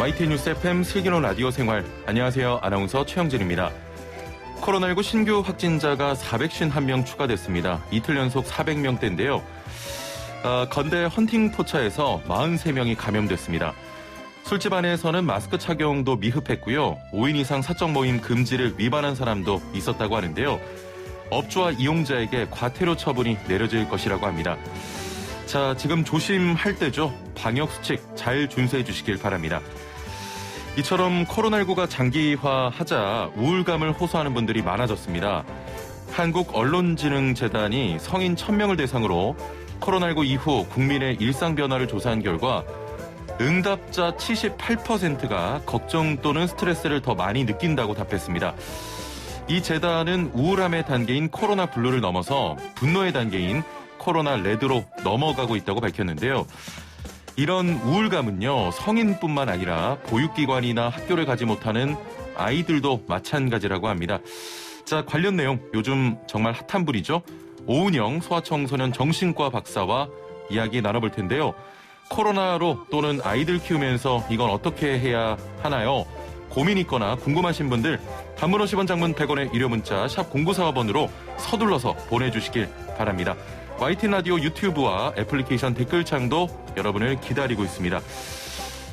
YTN 뉴스 FM 슬기로운 라디오 생활. 안녕하세요. 아나운서 최영진입니다. 코로나19 신규 확진자가 451명 추가됐습니다. 이틀 연속 400명대인데요. 건대 헌팅포차에서 43명이 감염됐습니다. 술집 안에서는 마스크 착용도 미흡했고요. 5인 이상 사적 모임 금지를 위반한 사람도 있었다고 하는데요. 업주와 이용자에게 과태료 처분이 내려질 것이라고 합니다. 자, 지금 조심할 때죠. 방역수칙 잘 준수해 주시길 바랍니다. 이처럼 코로나19가 장기화하자 우울감을 호소하는 분들이 많아졌습니다. 한국언론진흥재단이 성인 1000명을 대상으로 코로나19 이후 국민의 일상 변화를 조사한 결과 응답자 78%가 걱정 또는 스트레스를 더 많이 느낀다고 답했습니다. 이 재단은 우울함의 단계인 코로나 블루를 넘어서 분노의 단계인 코로나 레드로 넘어가고 있다고 밝혔는데요. 이런 우울감은요, 성인뿐만 아니라 보육기관이나 학교를 가지 못하는 아이들도 마찬가지라고 합니다. 자, 관련 내용 요즘 정말 핫한 분이죠. 오은영 소아청소년 정신과 박사와 이야기 나눠볼 텐데요. 코로나로 또는 아이들 키우면서 이건 어떻게 해야 하나요? 고민 있거나 궁금하신 분들 단문 50원, 장문 100원의 유료 문자 샵 0945번으로 서둘러서 보내주시길 바랍니다. YTN 라디오 유튜브와 애플리케이션 댓글창도 여러분을 기다리고 있습니다.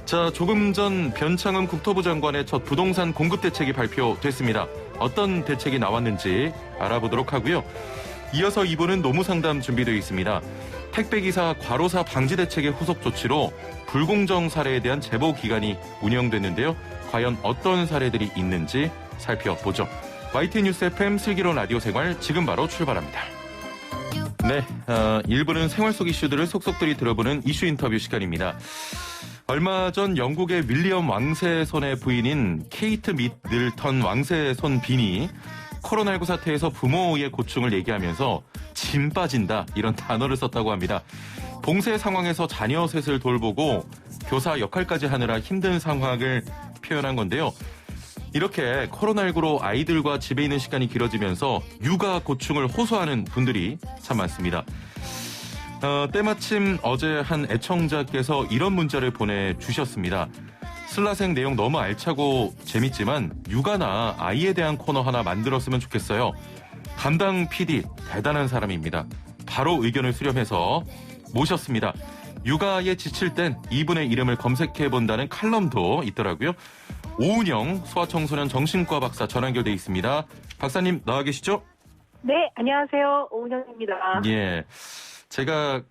자, 조금 전 변창흠 국토부 장관의 첫 부동산 공급 대책이 발표됐습니다. 어떤 대책이 나왔는지 알아보도록 하고요. 이어서 2부는 노무상담 준비되어 있습니다. 택배기사 과로사 방지 대책의 후속 조치로 불공정 사례에 대한 제보 기간이 운영됐는데요. 과연 어떤 사례들이 있는지 살펴보죠. YTN 뉴스 FM 슬기로운 라디오 생활 지금 바로 출발합니다. 네, 1부는 생활 속 이슈들을 속속들이 들어보는 이슈 인터뷰 시간입니다. 얼마 전 영국의 윌리엄 왕세의 손의 부인인 케이트 미들턴 왕세의 손 빈이 코로나19 사태에서 부모의 고충을 얘기하면서 진 빠진다 이런 단어를 썼다고 합니다. 봉쇄 상황에서 자녀 셋을 돌보고 교사 역할까지 하느라 힘든 상황을 표현한 건데요. 이렇게 코로나19로 아이들과 집에 있는 시간이 길어지면서 육아 고충을 호소하는 분들이 참 많습니다. 때마침 어제 한 애청자께서 이런 문자를 보내주셨습니다. 슬라생 내용 너무 알차고 재밌지만 육아나 아이에 대한 코너 하나 만들었으면 좋겠어요. 담당 PD 대단한 사람입니다. 바로 의견을 수렴해서 모셨습니다. 육아에 지칠 땐 이분의 이름을 검색해본다는 칼럼도 있더라고요. 오은영 소아청소년 정신과 박사 전화 연결돼 있습니다. 박사님 나와 계시죠? 네, 안녕하세요. 오은영입니다. 예, 제가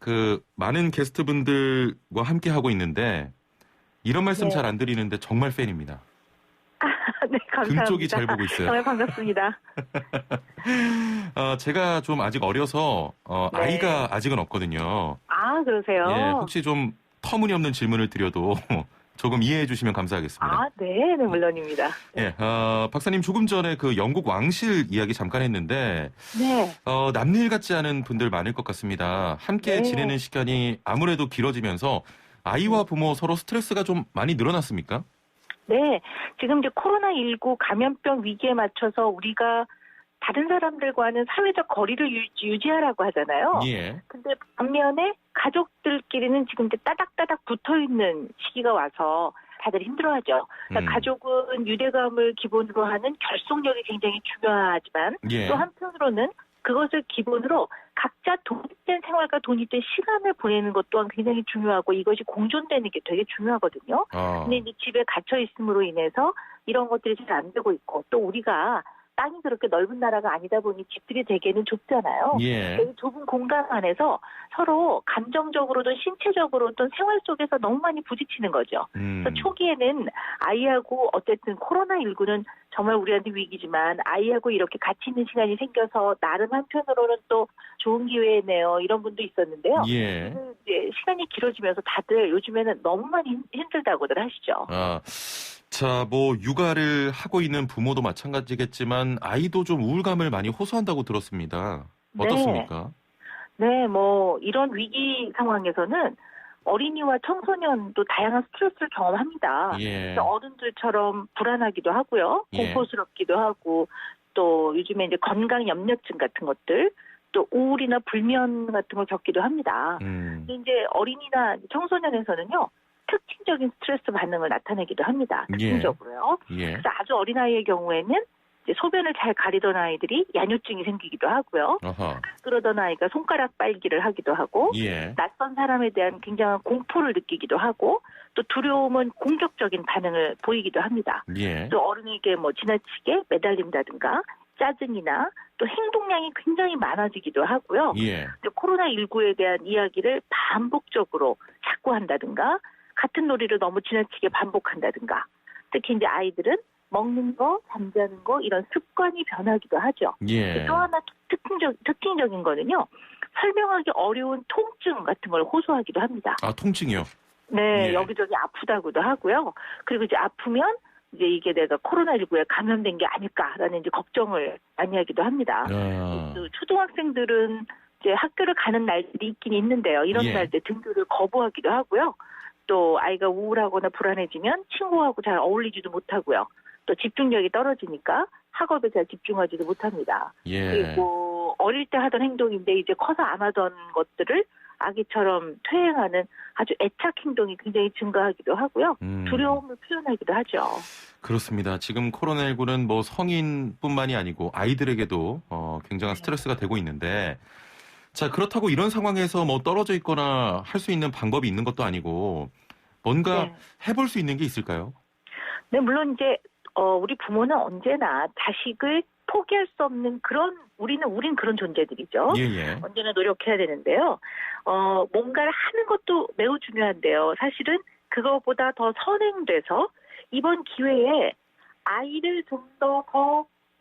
많은 게스트분들과 함께 하고 있는데 이런 말씀 잘 안 드리는데 정말 팬입니다. 네, 감사합니다. 금쪽이 잘 보고 있어요. 정말 반갑습니다. 제가 좀 아직 어려서 네. 아이가 아직은 없거든요. 아, 그러세요? 예, 혹시 좀 터무니없는 질문을 드려도 조금 이해해 주시면 감사하겠습니다. 아, 네, 물론입니다. 예, 박사님 조금 전에 영국 왕실 이야기 잠깐 했는데, 네. 남일 같지 않은 분들 많을 것 같습니다. 함께 네. 지내는 시간이 아무래도 길어지면서 아이와 부모 서로 스트레스가 좀 많이 늘어났습니까? 네, 지금 이제 코로나19 감염병 위기에 맞춰서 우리가 다른 사람들과는 사회적 거리를 유지하라고 하잖아요. 예. 근데 반면에 가족들끼리는 지금 이제 따닥따닥 붙어 있는 시기가 와서 다들 힘들어하죠. 그러니까 가족은 유대감을 기본으로 하는 결속력이 굉장히 중요하지만 예. 또 한편으로는 그것을 기본으로 각자 독립된 생활과 독립된 시간을 보내는 것 또한 굉장히 중요하고 이것이 공존되는 게 되게 중요하거든요. 근데 이제 집에 갇혀 있음으로 인해서 이런 것들이 잘 안 되고 있고 또 우리가 땅이 그렇게 넓은 나라가 아니다 보니 집들이 되게는 좁잖아요. 예. 그 좁은 공간 안에서 서로 감정적으로든 신체적으로든 생활 속에서 너무 많이 부딪히는 거죠. 그래서 초기에는 아이하고 어쨌든 코로나19는 정말 우리한테 위기지만 아이하고 이렇게 같이 있는 시간이 생겨서 나름 한편으로는 또 좋은 기회네요. 이런 분도 있었는데요. 예. 이제 시간이 길어지면서 다들 요즘에는 너무 많이 힘들다고들 하시죠. 자, 육아를 하고 있는 부모도 마찬가지겠지만 아이도 좀 우울감을 많이 호소한다고 들었습니다. 어떻습니까? 네, 이런 위기 상황에서는 어린이와 청소년도 다양한 스트레스를 경험합니다. 예. 어른들처럼 불안하기도 하고요. 예. 공포스럽기도 하고 또 요즘에 이제 건강 염려증 같은 것들 또 우울이나 불면 같은 걸 겪기도 합니다. 이제 어린이나 청소년에서는요. 특징적인 스트레스 반응을 나타내기도 합니다. 특징적으로요. 예. 그래서 아주 어린 아이의 경우에는 이제 소변을 잘 가리던 아이들이 야뇨증이 생기기도 하고요. 어허. 그러던 아이가 손가락 빨기를 하기도 하고 예. 낯선 사람에 대한 굉장한 공포를 느끼기도 하고 또 두려움은 공격적인 반응을 보이기도 합니다. 예. 또 어른에게 뭐 지나치게 매달린다든가 짜증이나 또 행동량이 굉장히 많아지기도 하고요. 예. 코로나19에 대한 이야기를 반복적으로 자꾸 한다든가 같은 놀이를 너무 지나치게 반복한다든가 특히 이제 아이들은 먹는 거, 잠자는 거 이런 습관이 변하기도 하죠. 예. 또 하나 특징적인 거는요. 설명하기 어려운 통증 같은 걸 호소하기도 합니다. 아, 통증이요? 네, 예. 여기저기 아프다고도 하고요. 그리고 이제 아프면 이제 이게 내가 코로나19에 감염된 게 아닐까라는 이제 걱정을 많이 하기도 합니다. 또 초등학생들은 이제 학교를 가는 날들이 있긴 있는데요. 이런 예. 날 때 등교를 거부하기도 하고요. 또 아이가 우울하거나 불안해지면 친구하고 잘 어울리지도 못하고요. 또 집중력이 떨어지니까 학업에 잘 집중하지도 못합니다. 예. 그리고 어릴 때 하던 행동인데 이제 커서 안 하던 것들을 아기처럼 퇴행하는 아주 애착 행동이 굉장히 증가하기도 하고요. 두려움을 표현하기도 하죠. 그렇습니다. 지금 코로나19는 뭐 성인뿐만이 아니고 아이들에게도 굉장한 스트레스가 되고 있는데 자, 그렇다고 이런 상황에서 뭐 떨어져 있거나 할 수 있는 방법이 있는 것도 아니고 뭔가 해볼 수 있는 게 있을까요? 네, 물론 이제 우리 부모는 언제나 자식을 포기할 수 없는 우린 그런 존재들이죠. 예. 언제나 노력해야 되는데요. 뭔가를 하는 것도 매우 중요한데요. 사실은 그거보다 더 선행돼서 이번 기회에 아이를 좀 더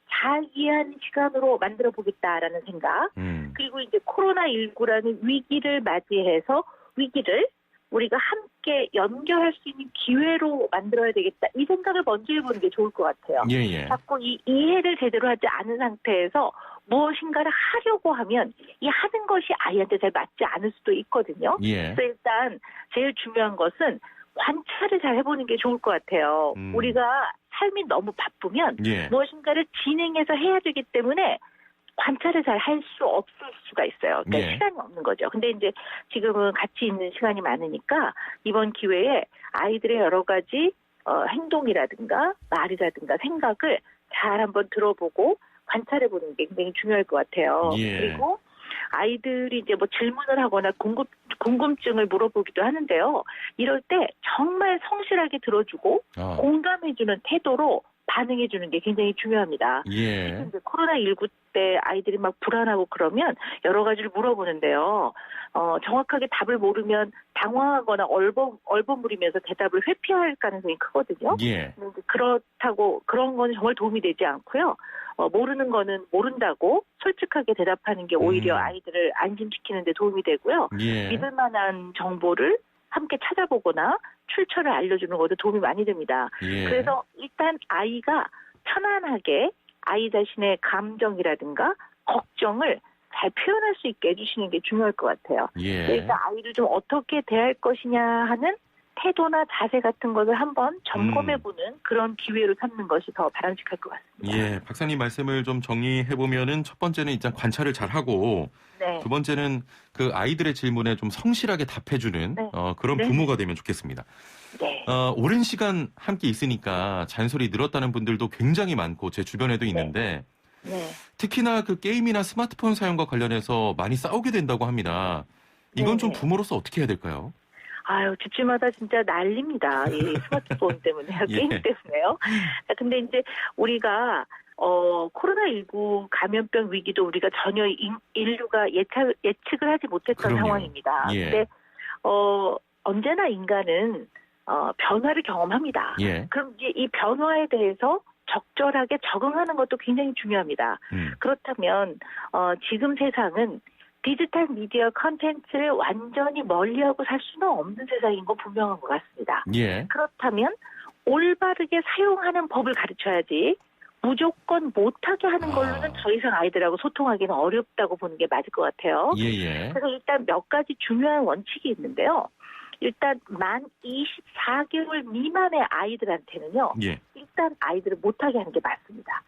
잘 이해하는 시간으로 만들어 보겠다라는 생각. 그리고 이제 코로나19라는 위기를 맞이해서 위기를 우리가 함께 연결할 수 있는 기회로 만들어야 되겠다. 이 생각을 먼저 해보는 게 좋을 것 같아요. 예. 자꾸 이 이해를 제대로 하지 않은 상태에서 무엇인가를 하려고 하면 이 하는 것이 아이한테 잘 맞지 않을 수도 있거든요. 예. 그래서 일단 제일 중요한 것은 관찰을 잘 해보는 게 좋을 것 같아요. 우리가 삶이 너무 바쁘면 무엇인가를 진행해서 해야 되기 때문에 관찰을 잘 할 수 없을 수가 있어요. 그러니까 시간이 없는 거죠. 근데 이제 지금은 같이 있는 시간이 많으니까 이번 기회에 아이들의 여러 가지 행동이라든가 말이라든가 생각을 잘 한번 들어보고 관찰해보는 게 굉장히 중요할 것 같아요. 그리고 아이들이 이제 뭐 질문을 하거나 궁금증을 물어보기도 하는데요. 이럴 때 정말 성실하게 들어주고 공감해주는 태도로 반응해주는 게 굉장히 중요합니다. 이제 코로나19 때 아이들이 막 불안하고 그러면 여러 가지를 물어보는데요. 정확하게 답을 모르면 당황하거나 얼버무리면서 대답을 회피할 가능성이 크거든요. 그렇다고 그런 건 정말 도움이 되지 않고요. 모르는 거는 모른다고 솔직하게 대답하는 게 오히려 아이들을 안심시키는 데 도움이 되고요. 믿을 만한 정보를 함께 찾아보거나 출처를 알려주는 것도 도움이 많이 됩니다. 그래서 일단 아이가 편안하게 아이 자신의 감정이라든가 걱정을 잘 표현할 수 있게 해주시는 게 중요할 것 같아요. 일단 아이를 좀 어떻게 대할 것이냐 하는 태도나 자세 같은 것을 한번 점검해보는 그런 기회로 삼는 것이 더 바람직할 것 같습니다. 박사님 말씀을 좀 정리해보면은 첫 번째는 일단 관찰을 잘하고 두 번째는 그 아이들의 질문에 좀 성실하게 답해주는 그런 부모가 되면 좋겠습니다. 오랜 시간 함께 있으니까 잔소리 늘었다는 분들도 굉장히 많고 제 주변에도 있는데 특히나 그 게임이나 스마트폰 사용과 관련해서 많이 싸우게 된다고 합니다. 이건 좀 부모로서 어떻게 해야 될까요? 집집마다 진짜 난립니다. 이 스마트폰 때문에요. 게임 때문에요. 근데 이제 우리가 코로나19 감염병 위기도 우리가 전혀 인류가 예측을 하지 못했던 상황입니다. 근데 언제나 인간은 변화를 경험합니다. 그럼 이제 이 변화에 대해서 적절하게 적응하는 것도 굉장히 중요합니다. 그렇다면 지금 세상은 디지털 미디어 컨텐츠를 완전히 멀리하고 살 수는 없는 세상인 건 분명한 것 같습니다. 그렇다면 올바르게 사용하는 법을 가르쳐야지 무조건 못하게 하는 걸로는 더 이상 아이들하고 소통하기는 어렵다고 보는 게 맞을 것 같아요. 그래서 일단 몇 가지 중요한 원칙이 있는데요. 일단 만 24개월 미만의 아이들한테는요. 일단 아이들을 못하게 하는 게 맞습니다.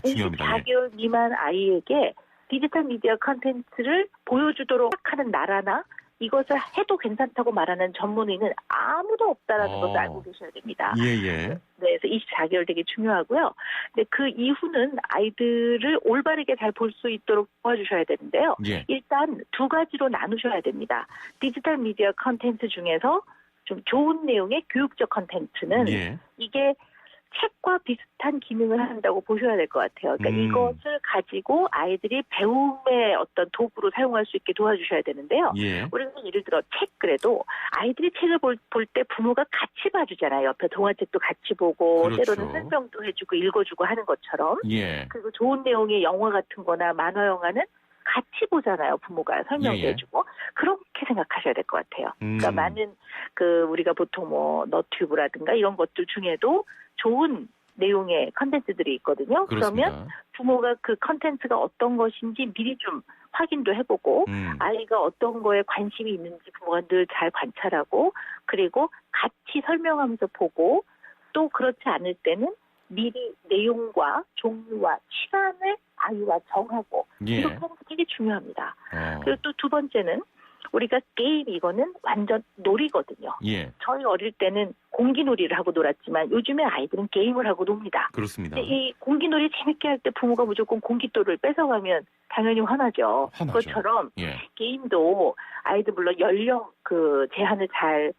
중요합니다. 24개월 미만 아이에게 디지털 미디어 컨텐츠를 보여주도록 하는 나라나 이것을 해도 괜찮다고 말하는 전문의는 아무도 없다라는 것을 알고 계셔야 됩니다. 예. 네, 그래서 24개월 되게 중요하고요. 근데 그 이후는 아이들을 올바르게 잘 볼 수 있도록 도와주셔야 되는데요. 예. 일단 두 가지로 나누셔야 됩니다. 디지털 미디어 컨텐츠 중에서 좀 좋은 내용의 교육적 컨텐츠는 예. 이게 책과 비슷한 기능을 한다고 보셔야 될 것 같아요. 그러니까 이것을 가지고 아이들이 배움의 어떤 도구로 사용할 수 있게 도와주셔야 되는데요. 예. 우리가 예를 들어 책 그래도 아이들이 책을 볼 때 부모가 같이 봐주잖아요. 옆에 동화책도 같이 보고 그렇죠. 때로는 설명도 해주고 읽어주고 하는 것처럼. 예. 그리고 좋은 내용의 영화 같은 거나 만화 영화는 같이 보잖아요. 부모가 설명도 예. 해주고. 그렇게 생각하셔야 될 것 같아요. 그러니까 많은 우리가 보통 뭐 너튜브라든가 이런 것들 중에도 좋은 내용의 컨텐츠들이 있거든요. 그렇습니다. 그러면 부모가 그 컨텐츠가 어떤 것인지 미리 좀 확인도 해보고 아이가 어떤 거에 관심이 있는지 부모가 늘 잘 관찰하고 그리고 같이 설명하면서 보고 또 그렇지 않을 때는 미리 내용과 종류와 시간을 아이와 정하고 이렇게 하는 게 되게 중요합니다. 그리고 또 두 번째는 우리가 게임 이거는 완전 놀이거든요. 예. 저희 어릴 때는 공기놀이를 하고 놀았지만 요즘에 아이들은 게임을 하고 놉니다. 그렇습니다. 근데 이 공기놀이 재밌게 할 때 부모가 무조건 공깃돌을 뺏어가면 당연히 화나죠. 그것처럼 게임도 아이들 물론 연령 제한을 잘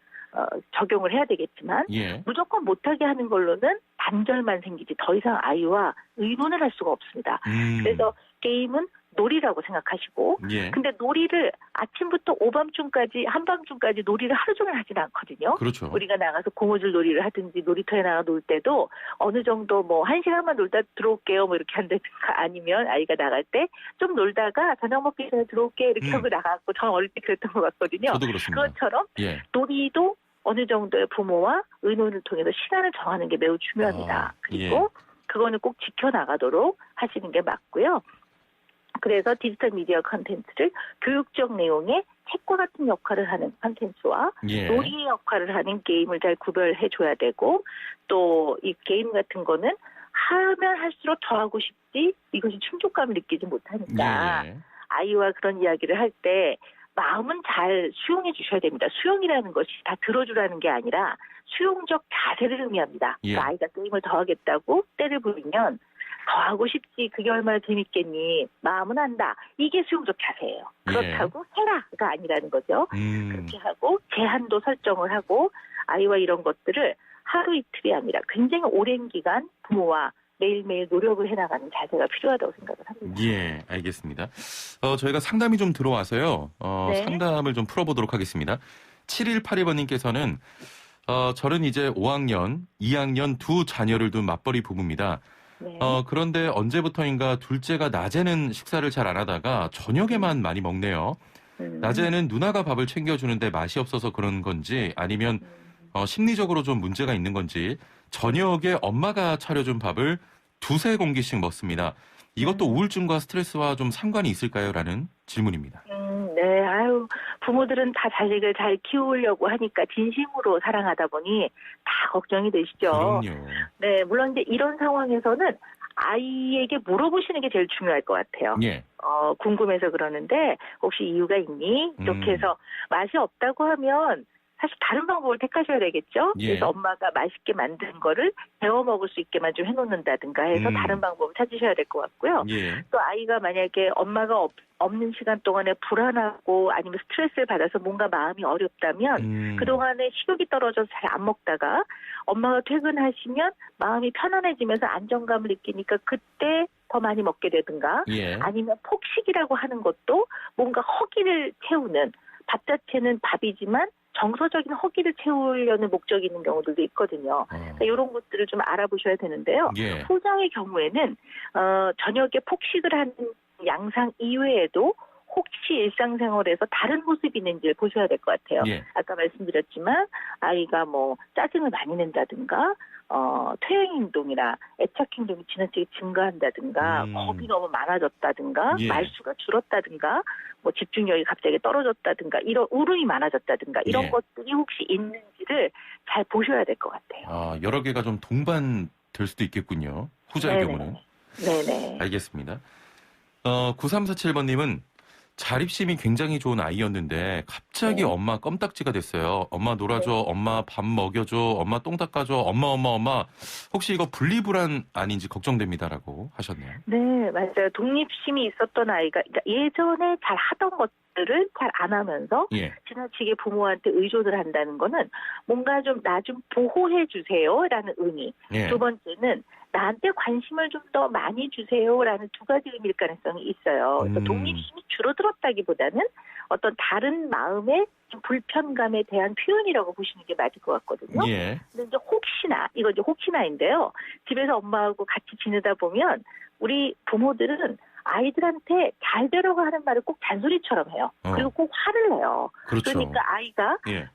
적용을 해야 되겠지만 무조건 못하게 하는 걸로는 단절만 생기지 더 이상 아이와 의논을 할 수가 없습니다. 그래서 게임은 놀이라고 생각하시고 근데 놀이를 아침부터 오밤중까지 한밤중까지 놀이를 하루 종일 하지는 않거든요. 그렇죠. 우리가 나가서 고무줄 놀이를 하든지 놀이터에 나가 놀 때도 어느 정도 뭐 1시간만 놀다 들어올게요 뭐 이렇게 한다든가 아니면 아이가 나갈 때 좀 놀다가 저녁 먹기 전에 들어올게 이렇게 하고 나가고 저 어릴 때 그랬던 것 같거든요. 저도 그렇습니다. 그것처럼 놀이도 어느 정도의 부모와 의논을 통해서 시간을 정하는 게 매우 중요합니다. 그리고 그거는 꼭 지켜나가도록 하시는 게 맞고요. 그래서 디지털 미디어 컨텐츠를 교육적 내용의 책과 같은 역할을 하는 컨텐츠와 놀이의 역할을 하는 게임을 잘 구별해 줘야 되고 또 이 게임 같은 거는 하면 할수록 더 하고 싶지 이것이 충족감을 느끼지 못하니까 아이와 그런 이야기를 할 때 마음은 잘 수용해 주셔야 됩니다. 수용이라는 것이 다 들어주라는 게 아니라 수용적 자세를 의미합니다. 그러니까 아이가 게임을 더 하겠다고 때를 부리면 더 하고 싶지 그게 얼마나 재밌겠니 마음은 안다 이게 수용적 자세예요. 그렇다고 해라가 아니라는 거죠. 그렇게 하고 제한도 설정을 하고 아이와 이런 것들을 하루 이틀이 아니라 굉장히 오랜 기간 부모와 매일매일 노력을 해나가는 자세가 필요하다고 생각을 합니다. 예, 알겠습니다. 저희가 상담이 좀 들어와서요. 상담을 좀 풀어보도록 하겠습니다. 7182번님께서는 저는 이제 5학년, 2학년 두 자녀를 둔 맞벌이 부부입니다. 그런데 언제부터인가 둘째가 낮에는 식사를 잘 안 하다가 저녁에만 많이 먹네요. 낮에는 누나가 밥을 챙겨주는데 맛이 없어서 그런 건지 아니면 심리적으로 좀 문제가 있는 건지 저녁에 엄마가 차려준 밥을 두세 공기씩 먹습니다. 이것도 우울증과 스트레스와 좀 상관이 있을까요? 라는 질문입니다. 네, 부모들은 다 자식을 잘 키우려고 하니까 진심으로 사랑하다 보니 다 걱정이 되시죠. 그럼요. 네, 물론 이제 이런 상황에서는 아이에게 물어보시는 게 제일 중요할 것 같아요. 궁금해서 그러는데 혹시 이유가 있니? 이렇게 해서 맛이 없다고 하면 사실 다른 방법을 택하셔야 되겠죠. 그래서 엄마가 맛있게 만든 거를 데워 먹을 수 있게만 좀 해놓는다든가 해서 다른 방법을 찾으셔야 될 것 같고요. 또 아이가 만약에 엄마가 없는 시간 동안에 불안하고 아니면 스트레스를 받아서 뭔가 마음이 어렵다면 그동안에 식욕이 떨어져서 잘 안 먹다가 엄마가 퇴근하시면 마음이 편안해지면서 안정감을 느끼니까 그때 더 많이 먹게 되든가 아니면 폭식이라고 하는 것도 뭔가 허기를 채우는 밥 자체는 밥이지만 정서적인 허기를 채우려는 목적이 있는 경우들도 있거든요. 그러니까 이런 것들을 좀 알아보셔야 되는데요. 후자의 경우에는 저녁에 폭식을 하는 양상 이외에도 혹시 일상생활에서 다른 모습이 있는지를 보셔야 될 것 같아요. 아까 말씀드렸지만 아이가 뭐 짜증을 많이 낸다든가 퇴행 행동이나 애착 행동이 지나치게 증가한다든가 겁이 너무 많아졌다든가 말수가 줄었다든가 뭐 집중력이 갑자기 떨어졌다든가 이런 울음이 많아졌다든가 이런 것들이 혹시 있는지를 잘 보셔야 될 것 같아요. 여러 개가 좀 동반될 수도 있겠군요. 후자의 경우는. 네네. 알겠습니다. 9347번님은 자립심이 굉장히 좋은 아이였는데 갑자기 네. 엄마 껌딱지가 됐어요. 엄마 놀아줘, 네. 엄마 밥 먹여줘, 엄마 똥 닦아줘, 엄마. 혹시 이거 분리불안 아닌지 걱정됩니다라고 하셨네요. 네, 맞아요. 독립심이 있었던 아이가 그러니까 예전에 잘 하던 것들을 잘 안 하면서 예. 지나치게 부모한테 의존을 한다는 거는 뭔가 좀 나 좀 보호해 주세요라는 의미. 예. 두 번째는 나한테 관심을 좀 더 많이 주세요라는 두 가지 의미일 가능성이 있어요. 그래서 독립심이 줄어들었다기보다는 어떤 다른 마음의 좀 불편감에 대한 표현이라고 보시는 게 맞을 것 같거든요. 예. 근데 이제 이거 이제 혹시나인데요. 집에서 엄마하고 같이 지내다 보면 우리 부모들은 아이들한테 잘 되라고 하는 말을 꼭 잔소리처럼 해요. 그리고 꼭 화를 내요. 그렇죠. 그러니까 아이가 예.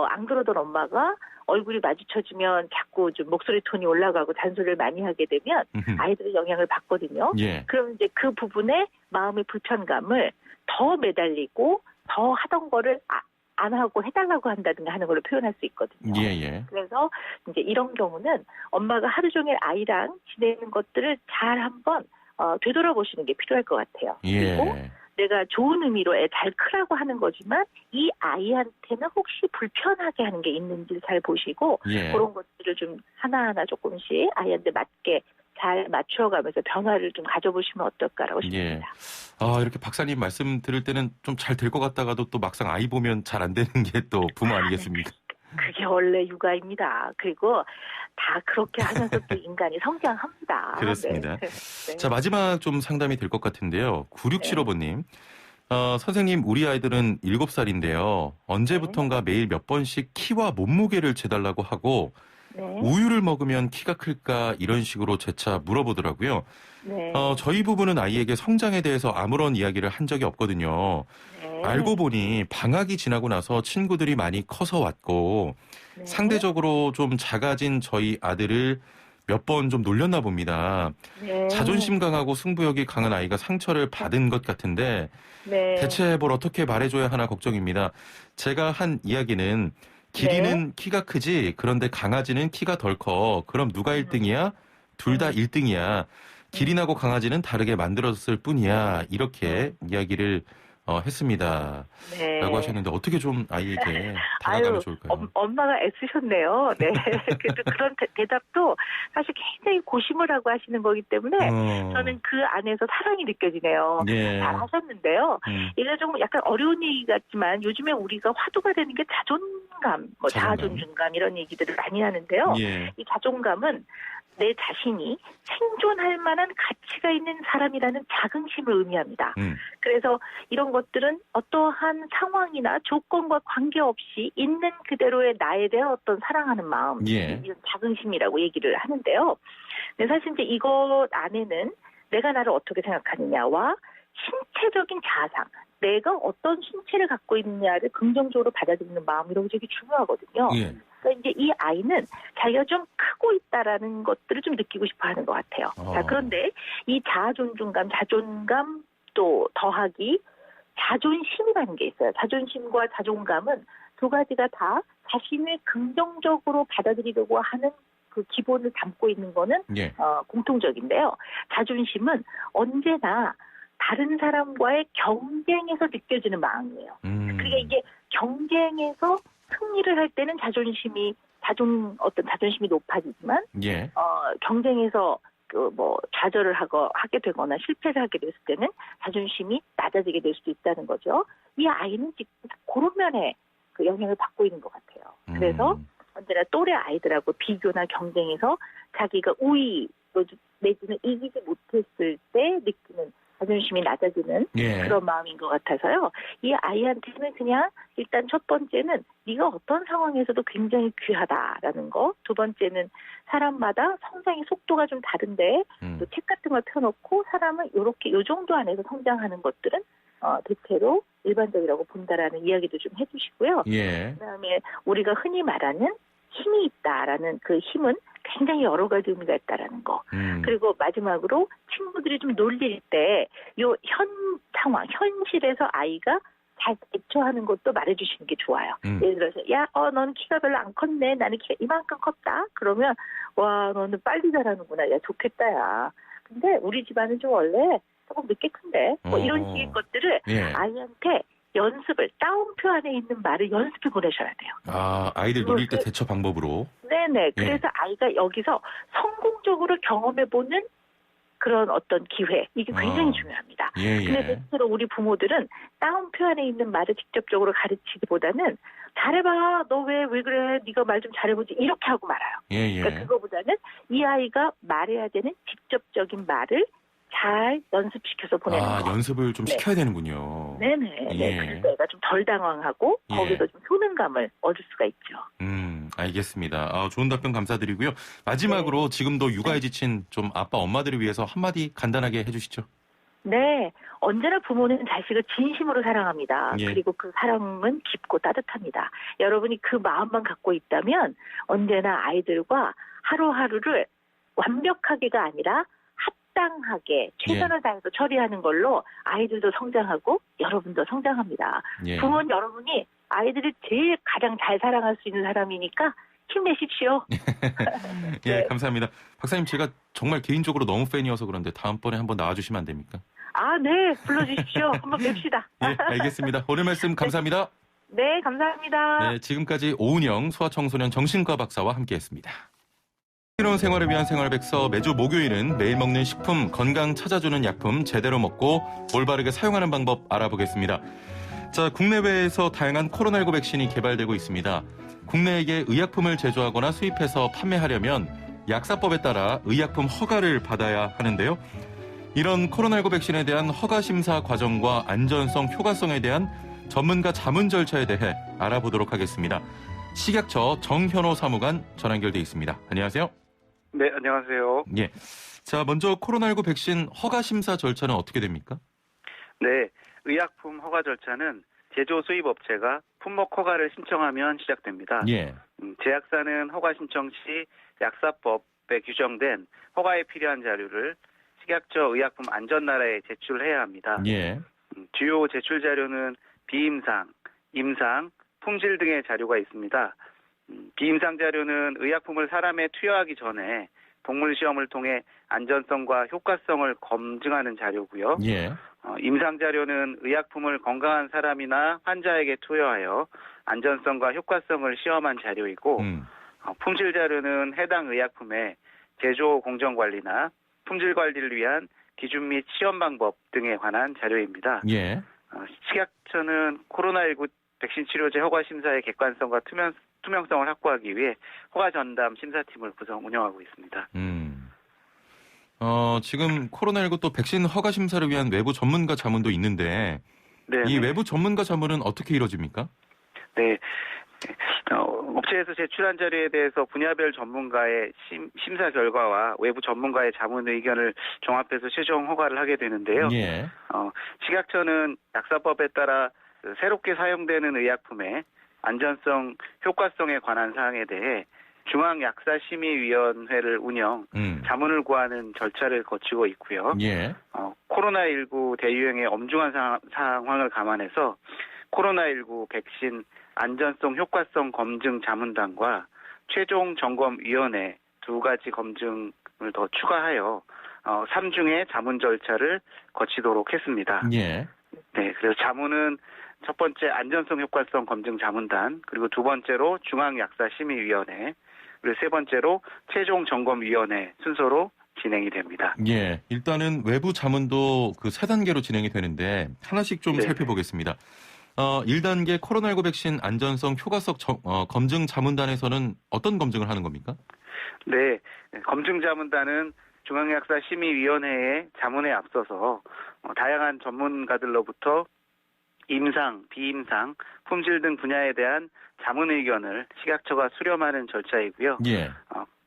안 그러던 엄마가 얼굴이 마주쳐지면 자꾸 좀 목소리 톤이 올라가고 잔소리를 많이 하게 되면 아이들의 영향을 받거든요. 예. 그럼 이제 그 부분에 마음의 불편감을 더 매달리고 더 하던 거를 안 하고 해달라고 한다든가 하는 걸로 표현할 수 있거든요. 예. 그래서 이제 이런 경우는 엄마가 하루 종일 아이랑 지내는 것들을 잘 한번 되돌아보시는 게 필요할 것 같아요. 예. 그리고 내가 좋은 의미로 애 잘 크라고 하는 거지만 이 아이한테는 혹시 불편하게 하는 게 있는지를 잘 보시고 예. 그런 것들을 좀 하나하나 조금씩 아이한테 맞게 잘 맞춰가면서 변화를 좀 가져보시면 어떨까라고 싶습니다. 예. 이렇게 박사님 말씀 들을 때는 좀 잘 될 것 같다가도 또 막상 아이 보면 잘 안 되는 게 또 부모 아니겠습니까? 그게 원래 육아입니다. 그리고 다 그렇게 하면서 또 인간이 성장합니다. 그렇습니다. 네. 자, 마지막 좀 상담이 될 것 같은데요. 9675번님. 선생님, 우리 아이들은 7살인데요. 언제부턴가 매일 몇 번씩 키와 몸무게를 재달라고 하고 네. 우유를 먹으면 키가 클까 이런 식으로 재차 물어보더라고요. 네. 저희 부부는 아이에게 성장에 대해서 아무런 이야기를 한 적이 없거든요. 네. 알고 보니 방학이 지나고 나서 친구들이 많이 커서 왔고 네. 상대적으로 좀 작아진 저희 아들을 몇 번 좀 놀렸나 봅니다. 네. 자존심 강하고 승부욕이 강한 아이가 상처를 받은 것 같은데 네. 대체 뭘 어떻게 말해줘야 하나 걱정입니다. 제가 한 이야기는 기린은 키가 크지 그런데 강아지는 키가 덜 커. 그럼 누가 1등이야? 둘 다 1등이야. 기린하고 강아지는 다르게 만들었을 뿐이야. 이렇게 이야기를 했습니다. 네. 라고 하셨는데 어떻게 좀 아이에게 다가가면 좋을까요? 엄마가 애쓰셨네요. 네. 그래도 그런 대답도 사실 굉장히 고심을 하고 하시는 거기 때문에 저는 그 안에서 사랑이 느껴지네요. 예. 잘 하셨는데요. 이게 좀 약간 어려운 얘기 같지만 요즘에 우리가 화두가 되는 게 자존감, 자아존중감 이런 얘기들을 많이 하는데요. 예. 이 자존감은 내 자신이 생존할 만한 가치가 있는 사람이라는 자긍심을 의미합니다. 그래서 이런 것들은 어떠한 상황이나 조건과 관계없이 있는 그대로의 나에 대한 어떤 사랑하는 마음, 예. 이런 자긍심이라고 얘기를 하는데요. 근데 사실 이제 이것 안에는 내가 나를 어떻게 생각하느냐와 신체적인 자아상, 내가 어떤 신체를 갖고 있느냐를 긍정적으로 받아들이는 마음 이런 게 되게 중요하거든요. 예. 그러니까 이제 이 아이는 자기가 좀 크고 있다라는 것들을 좀 느끼고 싶어하는 것 같아요. 자, 그런데 이 자존중감, 자존감 또 더하기 자존심이라는 게 있어요. 자존심과 자존감은 두 가지가 다 자신을 긍정적으로 받아들이려고 하는 그 기본을 담고 있는 거는 예. 공통적인데요. 자존심은 언제나 다른 사람과의 경쟁에서 느껴지는 마음이에요. 그러니까 이게 경쟁에서 승리를 할 때는 자존심이 높아지지만, 예. 경쟁에서 좌절을 하게 되거나 실패를 하게 됐을 때는 자존심이 낮아지게 될 수도 있다는 거죠. 이 아이는 지금 그런 면에 그 영향을 받고 있는 것 같아요. 그래서 언제나 또래 아이들하고 비교나 경쟁에서 자기가 우위 내지는 이기지 못했을 때 느끼는 자존심이 낮아지는 예. 그런 마음인 것 같아서요. 이 아이한테는 그냥 일단 첫 번째는 네가 어떤 상황에서도 굉장히 귀하다라는 거. 두 번째는 사람마다 성장의 속도가 좀 다른데 또 책 같은 걸 펴놓고 사람은 이렇게 요 정도 안에서 성장하는 것들은 대체로 일반적이라고 본다라는 이야기도 좀 해주시고요. 예. 그다음에 우리가 흔히 말하는 힘이 있다라는 그 힘은 굉장히 여러 가지 의미가 있다라는 거. 그리고 마지막으로 친구들이 좀 놀릴 때 요 현실에서 아이가 잘 대처하는 것도 말해주시는 게 좋아요. 예를 들어서 너는 키가 별로 안 컸네. 나는 키가 이만큼 컸다. 그러면 와 너는 빨리 자라는구나. 야 좋겠다 야. 근데 우리 집안은 좀 원래 조금 늦게 큰데 뭐 이런 식의 것들을 예. 아이한테 연습을 따옴표 안에 있는 말을 연습해 보내셔야 돼요. 아, 아이들 놀릴 때 대처 방법으로. 네네. 예. 그래서 아이가 여기서 성공적으로 경험해보는 그런 어떤 기회, 이게 굉장히 중요합니다. 예, 근데 예. 대체로 우리 부모들은 따옴표 안에 있는 말을 직접적으로 가르치기보다는 잘해봐, 너 왜 그래, 네가 말 좀 잘해보지, 이렇게 하고 말아요. 예, 예. 그러니까 그거보다는 이 아이가 말해야 되는 직접적인 말을 잘 연습시켜서 보내는 거. 연습을 좀 네. 시켜야 되는군요. 네네. 예. 네. 그래서 애가 좀 덜 당황하고 예. 거기서 좀 효능감을 얻을 수가 있죠. 알겠습니다. 좋은 답변 감사드리고요. 마지막으로 지금도 육아에 지친 좀 아빠 엄마들을 위해서 한마디 간단하게 해주시죠. 네. 언제나 부모는 자식을 진심으로 사랑합니다. 예. 그리고 그 사랑은 깊고 따뜻합니다. 여러분이 그 마음만 갖고 있다면 언제나 아이들과 하루하루를 완벽하게가 아니라 합당하게 최선을 다해서 처리하는 걸로 아이들도 성장하고 여러분도 성장합니다. 예. 부모는 여러분이 아이들을 제일 가장 잘 사랑할 수 있는 사람이니까 힘내십시오. 예, 감사합니다. 박사님, 제가 정말 개인적으로 너무 팬이어서 그런데 다음번에 한번 나와주시면 안 됩니까? 네. 불러주십시오. 한번 뵙시다. 예, 알겠습니다. 오늘 말씀 감사합니다. 네, 감사합니다. 네, 지금까지 오은영 소아청소년 정신과 박사와 함께했습니다. 새로운 생활을 위한 생활백서 매주 목요일은 매일 먹는 식품 건강 찾아주는 약품 제대로 먹고 올바르게 사용하는 방법 알아보겠습니다. 자, 국내외에서 다양한 코로나19 백신이 개발되고 있습니다. 국내에게 의약품을 제조하거나 수입해서 판매하려면 약사법에 따라 의약품 허가를 받아야 하는데요. 이런 코로나19 백신에 대한 허가 심사 과정과 안전성, 효과성에 대한 전문가 자문 절차에 대해 알아보도록 하겠습니다. 식약처 정현호 사무관 전화 연결돼 있습니다. 안녕하세요. 네, 안녕하세요. 예. 자, 먼저 코로나19 백신 허가 심사 절차는 어떻게 됩니까? 네, 의약품 허가 절차는 제조 수입 업체가 품목 허가를 신청하면 시작됩니다. 예. 제약사는 허가 신청 시 약사법에 규정된 허가에 필요한 자료를 식약처 의약품 안전나라에 제출해야 합니다. 예. 주요 제출 자료는 비임상, 임상, 품질 등의 자료가 있습니다. 비임상 자료는 의약품을 사람에 투여하기 전에 동물 시험을 통해 안전성과 효과성을 검증하는 자료고요. 예. 임상 자료는 의약품을 건강한 사람이나 환자에게 투여하여 안전성과 효과성을 시험한 자료이고, 품질 자료는 해당 의약품의 제조 공정 관리나 품질 관리를 위한 기준 및 시험 방법 등에 관한 자료입니다. 예. 식약처는 코로나19 백신 치료제 허가 심사의 객관성과 투명성을 확보하기 위해 허가 전담 심사팀을 구성 운영하고 있습니다. 지금 코로나19 또 백신 허가 심사를 위한 외부 전문가 자문도 있는데 네. 이 외부 전문가 자문은 어떻게 이루어집니까? 네. 업체에서 제출한 자료에 대해서 분야별 전문가의 심사 결과와 외부 전문가의 자문 의견을 종합해서 최종 허가를 하게 되는데요. 예. 식약처는 약사법에 따라 새롭게 사용되는 의약품의 안전성, 효과성에 관한 사항에 대해 중앙약사심의위원회를 운영, 자문을 구하는 절차를 거치고 있고요. 예. 코로나19 대유행의 엄중한 상황을 감안해서 코로나19 백신 안전성, 효과성 검증 자문단과 최종 점검위원회 두 가지 검증을 더 추가하여 3중의 자문 절차를 거치도록 했습니다. 예. 네, 그래서 자문은 첫 번째 안전성 효과성 검증 자문단, 그리고 두 번째로 중앙약사심의위원회, 그리고 세 번째로 최종 점검위원회 순서로 진행이 됩니다. 예. 일단은 외부 자문도 그 세 단계로 진행이 되는데 하나씩 좀 살펴보겠습니다. 1단계 코로나19 백신 안전성 효과성 검증 자문단에서는 어떤 검증을 하는 겁니까? 네, 검증 자문단은 중앙약사심의위원회의 자문에 앞서서 다양한 전문가들로부터 임상, 비임상, 품질 등 분야에 대한 자문 의견을 식약처가 수렴하는 절차이고요. 예.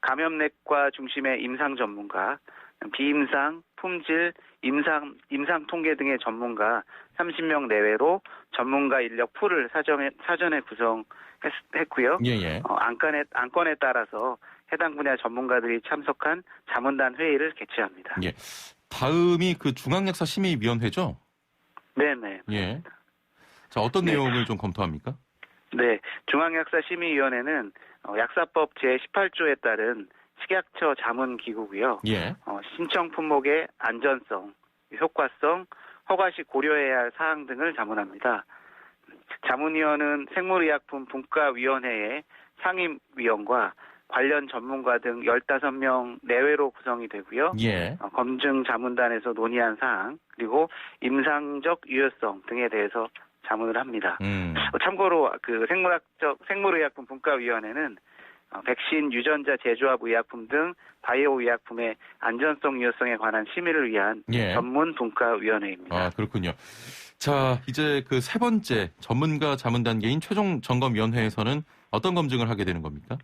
감염내과 중심의 임상 전문가, 비임상, 품질, 임상 통계 등의 전문가 30명 내외로 전문가 인력 풀을 사전에 구성했고요. 예. 안건에 따라서 해당 분야 전문가들이 참석한 자문단 회의를 개최합니다. 예. 다음이 그 중앙약사심의위원회죠? 네네. 예. 자, 어떤 내용을 좀 검토합니까? 네, 중앙약사심의위원회는 약사법 제18조에 따른 식약처 자문기구고요. 예. 신청 품목의 안전성, 효과성, 허가 시 고려해야 할 사항 등을 자문합니다. 자문위원은 생물의약품 분과위원회의 상임위원과 관련 전문가 등 15명 내외로 구성이 되고요. 예. 검증 자문단에서 논의한 사항, 그리고 임상적 유효성 등에 대해서 자문을 합니다. 참고로 그 생물의약품 분과위원회는 백신 유전자 제조합 의약품 등 바이오 의약품의 안전성 유효성에 관한 심의를 위한 전문 분과위원회입니다. 아, 그렇군요. 자, 이제 그 세 번째 전문가 자문 단계인 최종 점검위원회에서는 어떤 검증을 하게 되는 겁니까?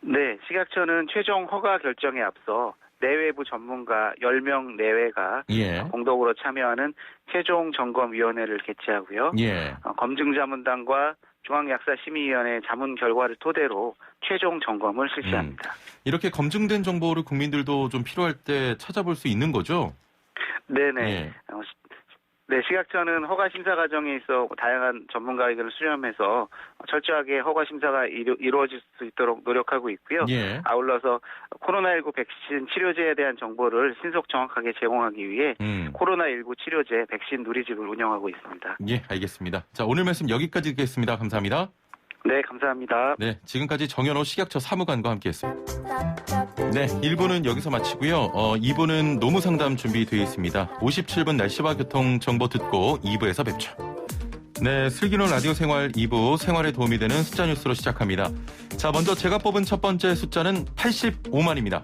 네, 식약처는 최종 허가 결정에 앞서 내외부 전문가 10명 내외가 공동으로 참여하는 최종 점검위원회를 개최하고요. 검증 자문단과 중앙약사심의위원회 자문 결과를 토대로 최종 점검을 실시합니다. 이렇게 검증된 정보를 국민들도 좀 필요할 때 찾아볼 수 있는 거죠? 네네. 네, 식약처는 허가 심사 과정에 있어 다양한 전문가 의견을 수렴해서 철저하게 허가 심사가 이루어질 수 있도록 노력하고 있고요. 아울러서 코로나19 백신 치료제에 대한 정보를 신속 정확하게 제공하기 위해 코로나19 치료제 백신 누리집을 운영하고 있습니다. 예, 알겠습니다. 자, 오늘 말씀 여기까지 듣겠습니다. 감사합니다. 네, 감사합니다. 네, 지금까지 정현호 식약처 사무관과 함께했어요. 네, 1부는 여기서 마치고요. 2부는 노무상담 준비되어 있습니다. 57분 날씨와 교통 정보 듣고 2부에서 뵙죠. 네, 슬기로운 라디오 생활 2부 생활에 도움이 되는 숫자 뉴스로 시작합니다. 자, 먼저 제가 뽑은 첫 번째 숫자는 85만입니다.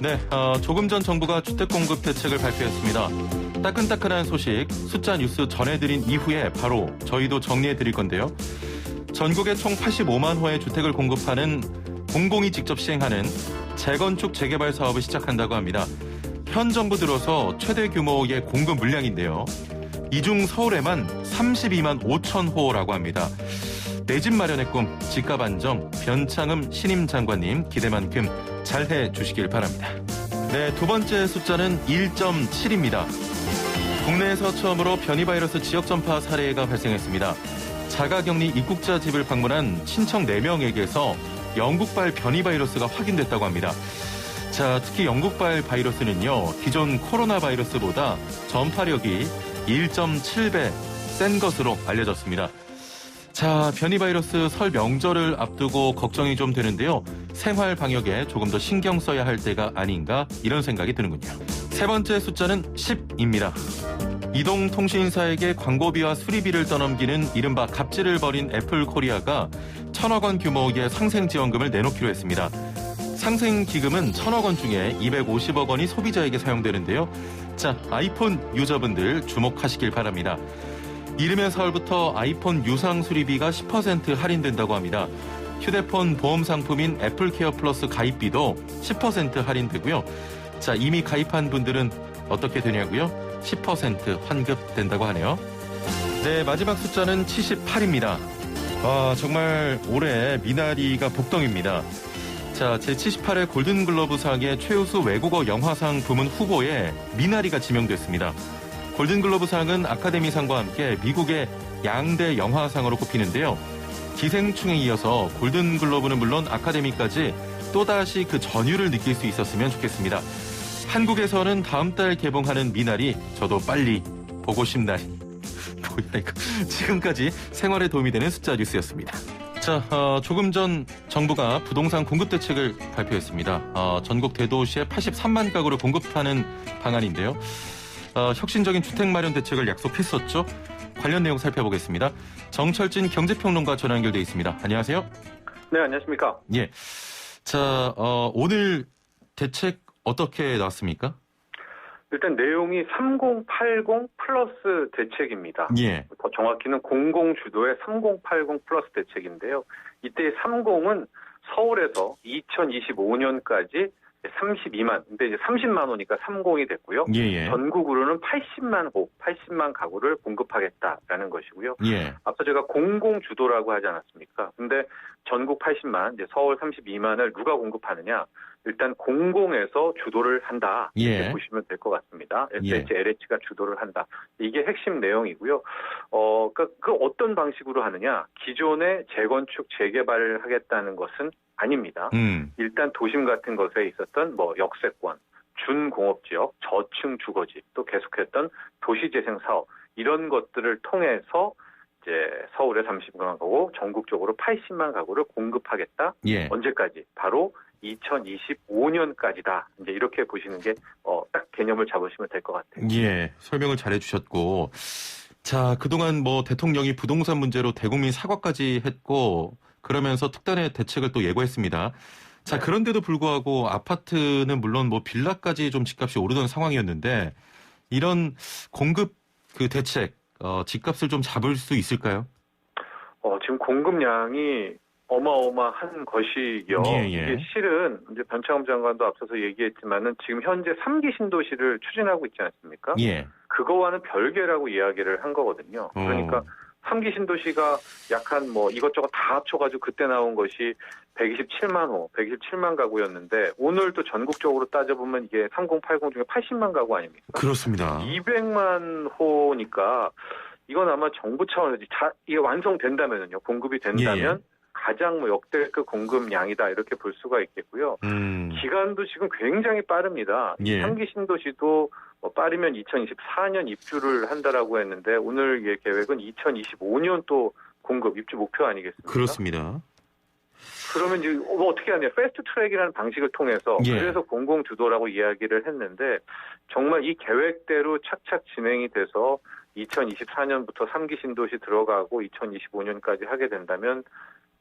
네, 조금 전 정부가 주택 공급 대책을 발표했습니다. 따끈따끈한 소식 숫자 뉴스 전해드린 이후에 바로 저희도 정리해드릴 건데요. 전국에 총 85만 호의 주택을 공급하는 공공이 직접 시행하는 재건축 재개발 사업을 시작한다고 합니다. 현 정부 들어서 최대 규모의 공급 물량인데요. 이 중 서울에만 32만 5천 호라고 합니다. 내 집 마련의 꿈, 집값 안정, 변창흠 신임 장관님 기대만큼 잘해 주시길 바랍니다. 네, 두 번째 숫자는 1.7입니다. 국내에서 처음으로 변이 바이러스 지역 전파 사례가 발생했습니다. 자가격리 입국자 집을 방문한 친척 4명에게서 영국발 변이 바이러스가 확인됐다고 합니다. 자, 특히 영국발 바이러스는요, 기존 코로나 바이러스보다 전파력이 1.7배 센 것으로 알려졌습니다. 자, 변이 바이러스 설 명절을 앞두고 걱정이 좀 되는데요. 생활 방역에 조금 더 신경 써야 할 때가 아닌가 이런 생각이 드는군요. 세 번째 숫자는 10입니다. 이동통신사에게 광고비와 수리비를 떠넘기는 이른바 갑질을 벌인 애플코리아가 1,000억 원 규모의 상생지원금을 내놓기로 했습니다. 상생기금은 1,000억 원 중에 250억 원이 소비자에게 사용되는데요. 자, 아이폰 유저분들 주목하시길 바랍니다. 이르면 4월부터 아이폰 유상 수리비가 10% 할인된다고 합니다. 휴대폰 보험 상품인 애플케어 플러스 가입비도 10% 할인되고요. 자, 이미 가입한 분들은 어떻게 되냐고요? 10% 환급된다고 하네요. 네, 마지막 숫자는 78입니다. 와, 정말 올해 미나리가 복덩입니다. 자, 제78회 골든글러브상의 최우수 외국어 영화상 부문 후보에 미나리가 지명됐습니다. 골든글러브상은 아카데미상과 함께 미국의 양대 영화상으로 꼽히는데요. 기생충에 이어서 골든글러브는 물론 아카데미까지 또다시 그 전율을 느낄 수 있었으면 좋겠습니다. 한국에서는 다음 달 개봉하는 미나리 저도 빨리 보고 싶나리. 뭐야 이거. 지금까지 생활에 도움이 되는 숫자 뉴스였습니다. 자, 조금 전 정부가 부동산 공급 대책을 발표했습니다. 전국 대도시에 83만 가구를 공급하는 방안인데요. 혁신적인 주택 마련 대책을 약속했었죠. 관련 내용 살펴보겠습니다. 정철진 경제평론가 전화 연결돼 있습니다. 안녕하세요. 네, 안녕하십니까. 예. 자, 오늘 대책 어떻게 나왔습니까? 일단 내용이 3080 플러스 대책입니다. 예. 더 정확히는 공공 주도의 3080 플러스 대책인데요. 이때 30은 서울에서 2025년까지 32만, 근데 이제 30만 호니까 30이 됐고요. 예. 전국으로는 80만 호, 80만 가구를 공급하겠다라는 것이고요. 예. 앞서 제가 공공 주도라고 하지 않았습니까? 근데 전국 80만, 이제 서울 32만을 누가 공급하느냐? 일단 공공에서 주도를 한다. 이렇게 예. 보시면 될 것 같습니다. 예. SH, LH가 주도를 한다. 이게 핵심 내용이고요. 그러니까 그 어떤 방식으로 하느냐? 기존의 재건축, 재개발을 하겠다는 것은 아닙니다. 일단 도심 같은 것에 있었던 뭐 역세권, 준공업지역, 저층 주거지, 또 계속했던 도시재생 사업 이런 것들을 통해서 이제 서울에 30만 가구, 전국적으로 80만 가구를 공급하겠다. 예. 언제까지? 바로 2025년까지다. 이제 이렇게 보시는 게 딱 개념을 잡으시면 될 것 같아요. 예, 설명을 잘해주셨고, 자 그동안 뭐 대통령이 부동산 문제로 대국민 사과까지 했고 그러면서 특단의 대책을 또 예고했습니다. 자 네. 그런데도 불구하고 아파트는 물론 뭐 빌라까지 좀 집값이 오르던 상황이었는데 이런 공급 그 대책 집값을 좀 잡을 수 있을까요? 지금 공급량이 어마어마한 것이요. 예. 이게 실은 이제 변창흠 장관도 앞서서 얘기했지만은 지금 현재 3기 신도시를 추진하고 있지 않습니까? 예. 그거와는 별개라고 이야기를 한 거거든요. 그러니까 3기 신도시가 약한 뭐 이것저것 다 합쳐가지고 그때 나온 것이 127만 호, 127만 가구였는데 오늘 또 전국적으로 따져보면 이게 3080 중에 80만 가구 아닙니까? 그렇습니다. 200만 호니까 이건 아마 정부 차원에서 이게 완성된다면요, 공급이 된다면 예. 가장 뭐 역대급 공급량이다 이렇게 볼 수가 있겠고요. 기간도 지금 굉장히 빠릅니다. 예. 3기 신도시도 빠르면 2024년 입주를 한다라고 했는데 오늘 계획은 2025년 또 공급 입주 목표 아니겠습니까? 그렇습니다. 그러면 이제 어떻게 하냐? 패스트 트랙이라는 방식을 통해서 예. 그래서 공공 주도라고 이야기를 했는데 정말 이 계획대로 착착 진행이 돼서 2024년부터 3기 신도시 들어가고 2025년까지 하게 된다면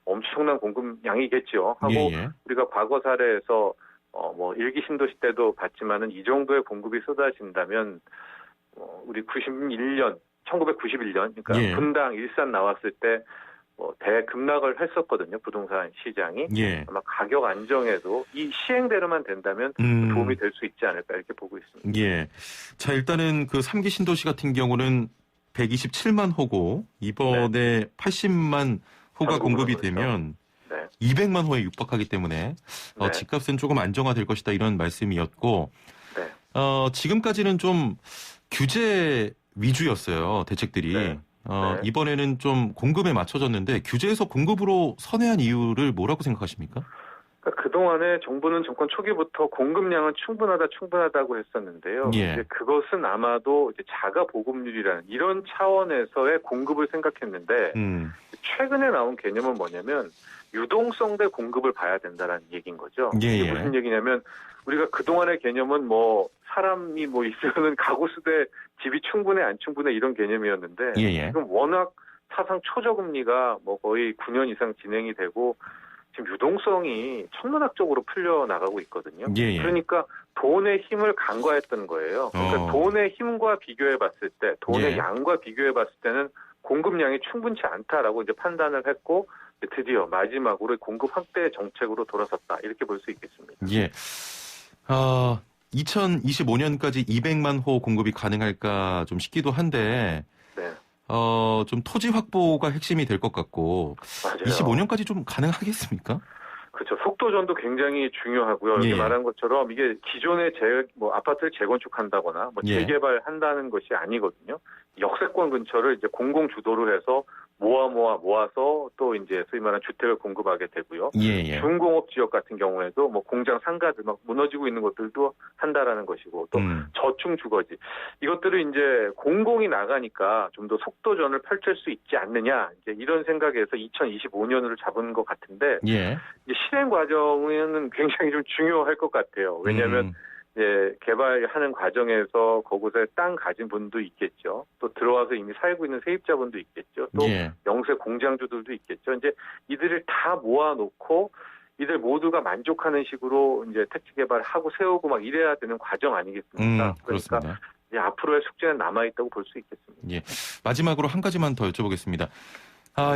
엄청난 공급량이겠죠. 하고 예. 우리가 과거 사례에서 뭐 1기 신도시 때도 봤지만은 이 정도의 공급이 쏟아진다면 우리 1991년 그러니까 예. 분당 일산 나왔을 때 대급락을 했었거든요. 부동산 시장이. 예. 아마 가격 안정에도 이 시행대로만 된다면 도움이 될 수 있지 않을까 이렇게 보고 있습니다. 예. 자, 일단은 그 3기 신도시 같은 경우는 127만 호고 이번에 80만 호가 공급이 그렇죠. 되면 네. 200만 호에 육박하기 때문에 네. 집값은 조금 안정화될 것이다 이런 말씀이었고 네. 지금까지는 좀 규제 위주였어요. 대책들이. 네. 네. 이번에는 좀 공급에 맞춰졌는데 규제에서 공급으로 선회한 이유를 뭐라고 생각하십니까? 그러니까 그동안에 정부는 정권 초기부터 공급량은 충분하다고 했었는데요. 예. 이제 그것은 아마도 이제 자가 보급률이라는 이런 차원에서의 공급을 생각했는데 최근에 나온 개념은 뭐냐면 유동성 대 공급을 봐야 된다라는 얘기인 거죠. 예. 이게 무슨 얘기냐면 우리가 그동안의 개념은 뭐 사람이 뭐 있으면 가구 수 대 집이 충분해 안 충분해 이런 개념이었는데 예. 지금 워낙 사상 초저금리가 뭐 거의 9년 이상 진행이 되고 지금 유동성이 천문학적으로 풀려나가고 있거든요. 예. 그러니까 돈의 힘을 간과했던 거예요. 그러니까 돈의 힘과 비교해봤을 때, 돈의 예. 양과 비교해봤을 때는 공급량이 충분치 않다라고 이제 판단을 했고 드디어 마지막으로 공급 확대 정책으로 돌아섰다 이렇게 볼 수 있겠습니다. 예. 2025년까지 200만 호 공급이 가능할까 좀 싶기도 한데 네. 좀 토지 확보가 핵심이 될 것 같고 맞아요. 25년까지 좀 가능하겠습니까? 그렇죠. 속도전도 굉장히 중요하고요. 이렇게 예. 말한 것처럼 이게 기존의 아파트를 재건축한다거나 뭐 예. 재개발한다는 것이 아니거든요. 역세권 근처를 이제 공공 주도로 해서 모아서 또 이제 소위 말하는 주택을 공급하게 되고요. 예. 중공업 지역 같은 경우에도 뭐 공장 상가들 막 무너지고 있는 것들도 한다라는 것이고 또 저층 주거지 이것들을 이제 공공이 나가니까 좀 더 속도전을 펼칠 수 있지 않느냐 이제 이런 생각에서 2025년으로 잡은 것 같은데 예. 이제 실행 과정은 굉장히 좀 중요할 것 같아요. 왜냐하면 개발하는 과정에서 그곳에 땅 가진 분도 있겠죠. 또 들어와서 이미 살고 있는 세입자분도 있겠죠. 또 예. 영세 공장주들도 있겠죠. 이제 이들을 다 모아놓고 이들 모두가 만족하는 식으로 이제 택지 개발하고 세우고 막 이래야 되는 과정 아니겠습니까? 그렇습니다. 그러니까 이제 앞으로의 숙제는 남아있다고 볼 수 있겠습니다. 예. 마지막으로 한 가지만 더 여쭤보겠습니다.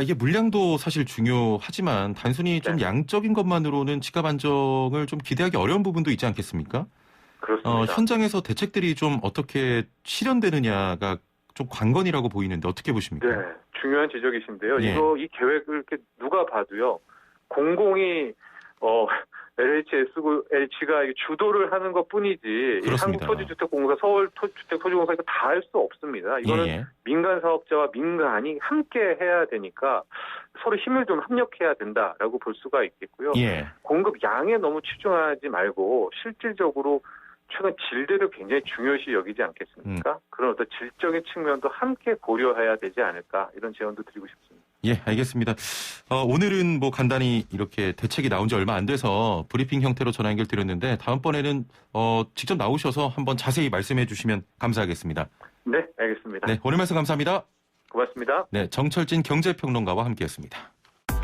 이게 물량도 사실 중요하지만 단순히 좀 양적인 것만으로는 집값 안정을 좀 기대하기 어려운 부분도 있지 않겠습니까? 그렇습니다. 현장에서 대책들이 좀 어떻게 실현되느냐가 좀 관건이라고 보이는데 어떻게 보십니까? 네, 중요한 지적이신데요. 예. 이 계획을 이렇게 누가 봐도요, 공공이 LH가 주도를 하는 것뿐이지 이 그렇습니다. 한국토지주택공사, 서울주택토지공사 이거 다 할 수 없습니다. 이거는 예. 민간 사업자와 민간이 함께 해야 되니까 서로 힘을 좀 합력해야 된다라고 볼 수가 있겠고요. 예. 공급 양에 너무 치중하지 말고 실질적으로 최근 질들을 굉장히 중요시 여기지 않겠습니까? 그런 어떤 질적인 측면도 함께 고려해야 되지 않을까 이런 제언도 드리고 싶습니다. 예, 알겠습니다. 오늘은 뭐 간단히 이렇게 대책이 나온 지 얼마 안 돼서 브리핑 형태로 전화 연결 드렸는데 다음번에는 직접 나오셔서 한번 자세히 말씀해 주시면 감사하겠습니다. 네, 알겠습니다. 네, 오늘 말씀 감사합니다. 고맙습니다. 네, 정철진 경제평론가와 함께했습니다.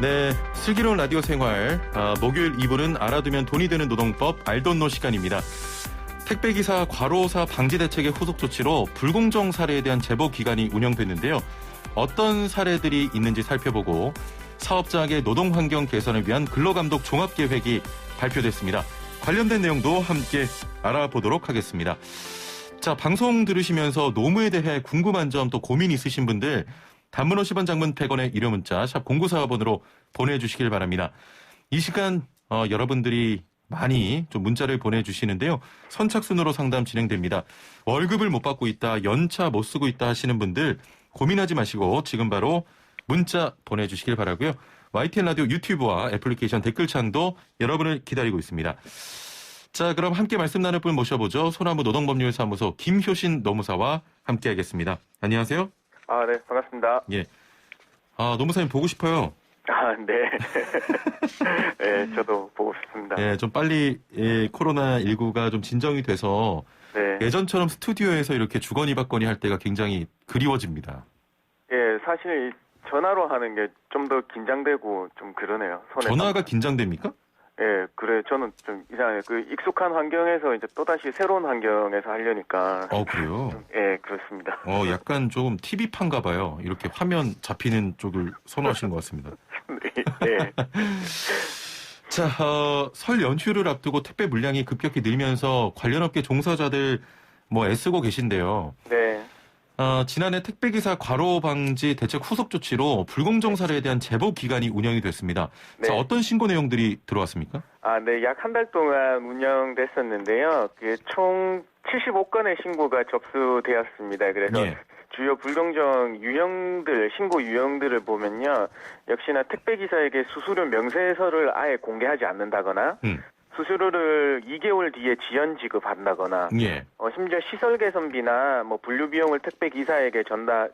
네, 슬기로운 라디오 생활 목요일 2부는 알아두면 돈이 되는 노동법 알돈노 시간입니다. 택배기사 과로사 방지 대책의 후속 조치로 불공정 사례에 대한 제보 기간이 운영됐는데요. 어떤 사례들이 있는지 살펴보고 사업자에게 노동환경 개선을 위한 근로감독 종합계획이 발표됐습니다. 관련된 내용도 함께 알아보도록 하겠습니다. 자, 방송 들으시면서 노무에 대해 궁금한 점 또 고민 있으신 분들 단문 50원 장문 100원의 유료 문자 샵 0945번으로 보내주시길 바랍니다. 이 시간 여러분들이 많이 좀 문자를 보내주시는데요. 선착순으로 상담 진행됩니다. 월급을 못 받고 있다, 연차 못 쓰고 있다 하시는 분들 고민하지 마시고 지금 바로 문자 보내주시길 바라고요. YTN 라디오 유튜브와 애플리케이션 댓글창도 여러분을 기다리고 있습니다. 자, 그럼 함께 말씀 나눌 분 모셔보죠. 소나무 노동법률사무소 김효신 노무사와 함께하겠습니다. 안녕하세요. 네, 반갑습니다. 예. 노무사님 보고 싶어요. 네. 네, 저도 보고 싶습니다. 예, 좀 빨리 코로나19가 좀 진정이 돼서 네. 예전처럼 스튜디오에서 이렇게 주거니 받거니 할 때가 굉장히 그리워집니다. 예, 사실 전화로 하는 게 좀 더 긴장되고 좀 그러네요. 전화가 긴장됩니까? 예, 그래. 저는 좀 이상해요. 그 익숙한 환경에서 이제 또다시 새로운 환경에서 하려니까. 그래요? 예, 그렇습니다. 약간 좀 TV판가 봐요. 이렇게 화면 잡히는 쪽을 선호하시는 것 같습니다. 네. 자, 설 연휴를 앞두고 택배 물량이 급격히 늘면서 관련 업계 종사자들 애쓰고 계신데요. 네. 지난해 택배기사 과로 방지 대책 후속 조치로 불공정 사례에 대한 제보 기간이 운영이 됐습니다. 네. 자, 어떤 신고 내용들이 들어왔습니까? 네, 약 한 달 동안 운영됐었는데요. 총 75건의 신고가 접수되었습니다. 그래서 예. 주요 불공정 유형들, 신고 유형들을 보면요. 역시나 택배기사에게 수수료 명세서를 아예 공개하지 않는다거나, 수수료를 2개월 뒤에 지연 지급한다거나, 예. 심지어 시설 개선비나 분류 비용을 택배 기사에게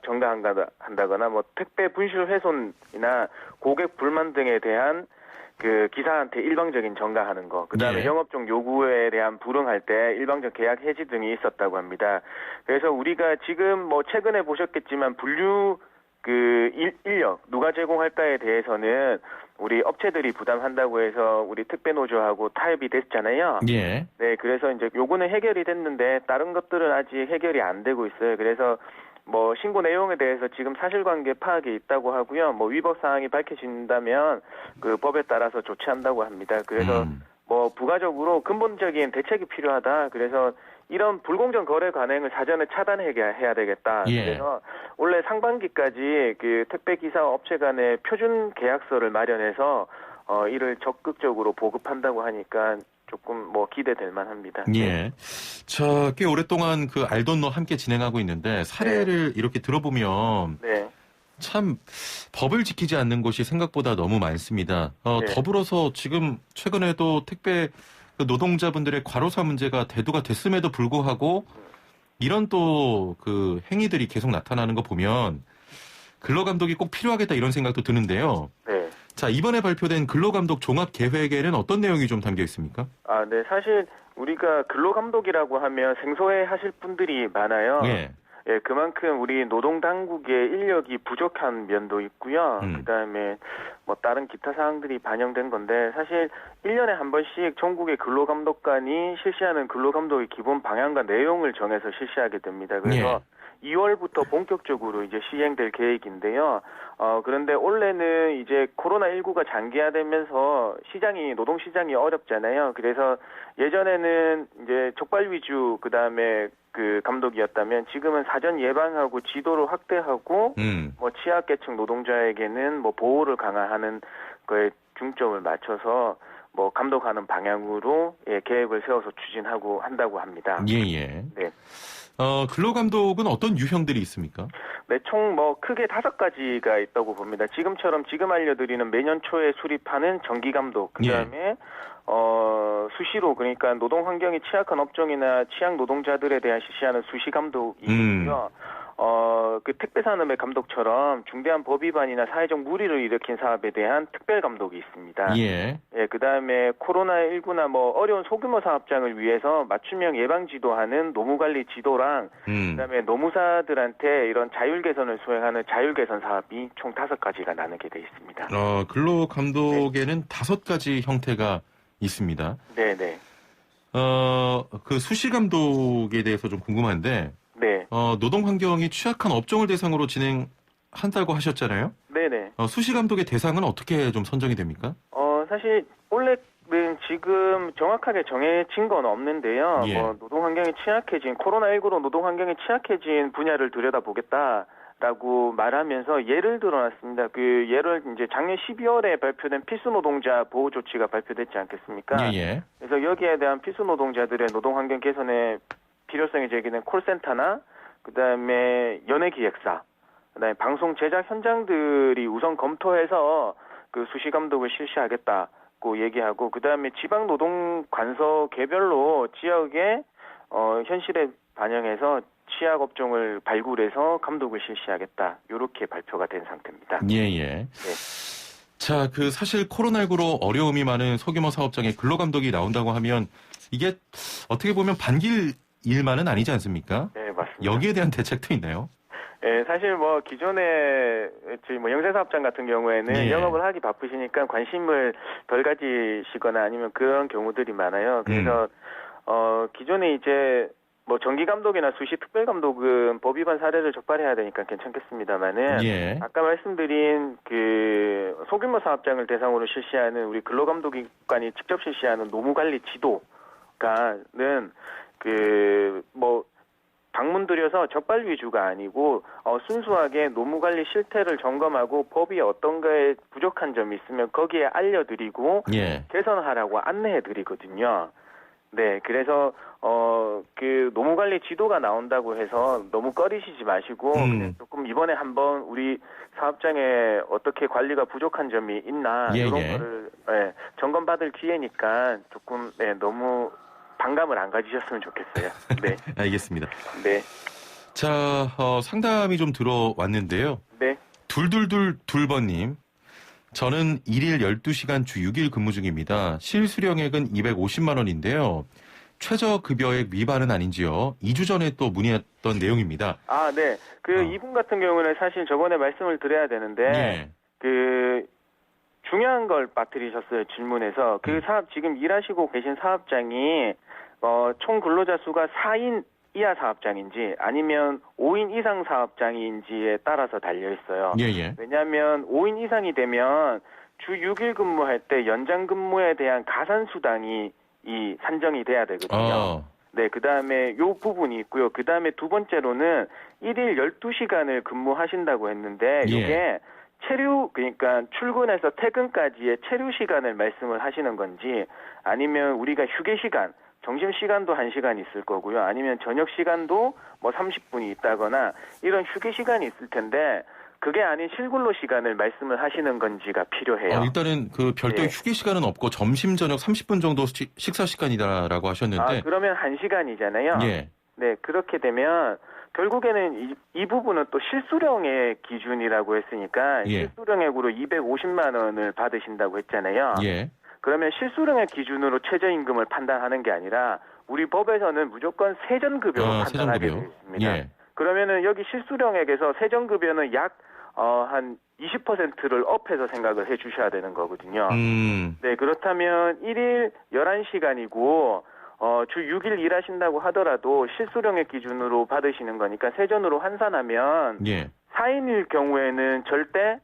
전가한다거나, 택배 분실 훼손이나 고객 불만 등에 대한 그 기사한테 일방적인 전가하는 거, 그다음에 예. 영업종 요구에 대한 불응할 때 일방적 계약 해지 등이 있었다고 합니다. 그래서 우리가 지금 최근에 보셨겠지만 분류 인력 누가 제공할까에 대해서는 우리 업체들이 부담한다고 해서 우리 택배 노조하고 타협이 됐잖아요. 예. 네, 그래서 이제 요거는 해결이 됐는데 다른 것들은 아직 해결이 안 되고 있어요. 그래서 신고 내용에 대해서 지금 사실관계 파악이 있다고 하고요. 위법 사항이 밝혀진다면 그 법에 따라서 조치한다고 합니다. 그래서 부가적으로 근본적인 대책이 필요하다. 그래서 이런 불공정 거래 관행을 사전에 차단해야 되겠다. 예. 그래서 올해 상반기까지 그 택배 기사 업체 간의 표준 계약서를 마련해서 이를 적극적으로 보급한다고 하니까 조금 기대될 만합니다. 예. 자, 꽤 오랫동안 그 알돈노 함께 진행하고 있는데 사례를 이렇게 들어보면 네. 참 법을 지키지 않는 곳이 생각보다 너무 많습니다. 네. 더불어서 지금 최근에도 택배 노동자분들의 과로사 문제가 대두가 됐음에도 불구하고 이런 또 그 행위들이 계속 나타나는 거 보면 근로감독이 꼭 필요하겠다 이런 생각도 드는데요. 네. 자, 이번에 발표된 근로감독 종합계획에는 어떤 내용이 좀 담겨 있습니까? 네. 사실 우리가 근로감독이라고 하면 생소해 하실 분들이 많아요. 예. 예, 그만큼 우리 노동당국의 인력이 부족한 면도 있고요. 그다음에 다른 기타 사항들이 반영된 건데 사실 1년에 한 번씩 전국의 근로감독관이 실시하는 근로감독의 기본 방향과 내용을 정해서 실시하게 됩니다. 그래서 2월부터 본격적으로 이제 시행될 계획인데요. 그런데 올해는 이제 코로나19가 장기화되면서 노동시장이 어렵잖아요. 그래서 예전에는 이제 적발 위주, 그다음에 그 감독이었다면 지금은 사전 예방하고 지도를 확대하고 취약계층 노동자에게는 보호를 강화하는 거에 중점을 맞춰서 뭐 감독하는 방향으로 계획을 세워서 추진하고 한다고 합니다. 예. 네. 근로감독은 어떤 유형들이 있습니까? 네, 총 뭐 크게 5가지가 있다고 봅니다. 지금 알려드리는 매년 초에 수립하는 정기감독, 그다음에 수시로 그러니까 노동 환경이 취약한 업종이나 취약 노동자들에 대한 실시하는 수시 감독이 있고요. 그 택배 산업의 감독처럼 중대한 법 위반이나 사회적 무리를 일으킨 사업에 대한 특별 감독이 있습니다. 예, 그다음에 코로나19나 뭐 어려운 소규모 사업장을 위해서 맞춤형 예방 지도하는 노무 관리 지도랑 그다음에 노무사들한테 이런 자율 개선을 수행하는 자율 개선 사업이 총 5가지가 나누게 돼 있습니다. 근로감독에는 5가지 형태가 있습니다. 네. 그 수시 감독에 대해서 좀 궁금한데, 네. 노동 환경이 취약한 업종을 대상으로 진행한다고 하셨잖아요. 네네. 수시 감독의 대상은 어떻게 좀 선정이 됩니까? 사실 원래는 지금 정확하게 정해진 건 없는데요. 예. 뭐 노동 환경이 취약해진 코로나19로 노동 환경이 취약해진 분야를 들여다보겠다라고 말하면서 예를 들어놨습니다. 그 예를 이제 작년 12월에 발표된 필수 노동자 보호 조치가 발표됐지 않겠습니까? 예. 그래서 여기에 대한 필수 노동자들의 노동 환경 개선에 필요성이 제기된 콜센터나 그다음에 연예기획사, 그다음에 방송 제작 현장들이 우선 검토해서 그 수시 감독을 실시하겠다고 얘기하고 그다음에 지방 노동 관서 개별로 지역의 현실에 반영해서 취약 업종을 발굴해서 감독을 실시하겠다. 이렇게 발표가 된 상태입니다. 예. 네. 자, 사실 코로나19로 어려움이 많은 소규모 사업장에 근로감독이 나온다고 하면 이게 어떻게 보면 반길 일만은 아니지 않습니까? 네, 맞습니다. 여기에 대한 대책도 있나요? 네, 사실 뭐 기존에 저희 뭐 영세사업장 같은 경우에는 예. 영업을 하기 바쁘시니까 관심을 덜 가지시거나 아니면 그런 경우들이 많아요. 그래서 기존에 이제 뭐 정기감독이나 수시 특별감독은 법 위반 사례를 적발해야 되니까 괜찮겠습니다만은 예. 아까 말씀드린 그 소규모 사업장을 대상으로 실시하는 우리 근로감독기관이 직접 실시하는 노무관리 지도가는 그 뭐 방문 들여서 적발 위주가 아니고 순수하게 노무관리 실태를 점검하고 법이 어떤 거에 부족한 점이 있으면 거기에 알려드리고 예. 개선하라고 안내해드리거든요. 네, 그래서 그 노무관리 지도가 나온다고 해서 너무 꺼리시지 마시고 그냥 조금 이번에 한번 우리 사업장에 어떻게 관리가 부족한 점이 있나 이런 거를 점검받을 기회니까 조금 너무 반감을 안 가지셨으면 좋겠어요. 네. 알겠습니다. 네. 자, 상담이 좀 들어왔는데요. 네. 둘번님. 저는 1일 12시간 주 6일 근무 중입니다. 실수령액은 250만 원인데요. 최저급여액 위반은 아닌지요? 2주 전에 또 문의했던 내용입니다. 아, 네. 이분 같은 경우는 사실 저번에 말씀을 드려야 되는데, 예. 중요한 걸 빠뜨리셨어요, 질문에서. 지금 일하시고 계신 사업장이, 총 근로자 수가 4인 이하 사업장인지 아니면 5인 이상 사업장인지에 따라서 달려있어요. 예. 왜냐하면 5인 이상이 되면 주 6일 근무할 때 연장 근무에 대한 가산수당이 산정이 돼야 되거든요. 네, 그 다음에 요 부분이 있고요. 그 다음에 두 번째로는 1일 12시간을 근무하신다고 했는데 이게 그러니까 출근해서 퇴근까지의 체류 시간을 말씀을 하시는 건지 아니면 우리가 휴게 시간, 점심시간도 1시간 있을 거고요. 아니면 저녁 시간도 뭐 30분이 있다거나 이런 휴게 시간이 있을 텐데 그게 아닌 실근로 시간을 말씀을 하시는 건지가 필요해요. 일단은 별도의 휴게 시간은 없고 점심 저녁 30분 정도 식사 시간이다라고 하셨는데. 그러면 1시간이잖아요. 예. 네, 그렇게 되면 결국에는 이 부분은 또 실수령액 기준이라고 했으니까 실수령액으로 250만 원을 받으신다고 했잖아요. 예. 그러면 실수령액 기준으로 최저임금을 판단하는 게 아니라 우리 법에서는 무조건 세전급여로 판단하게 되어 있습니다. 예. 그러면은 여기 실수령액에서 세전급여는 약 한 20%를 업해서 생각을 해 주셔야 되는 거거든요. 네, 그렇다면 1일 11시간이고 주 6일 일하신다고 하더라도 실수령액 기준으로 받으시는 거니까 세전으로 환산하면 4인일 경우에는 절대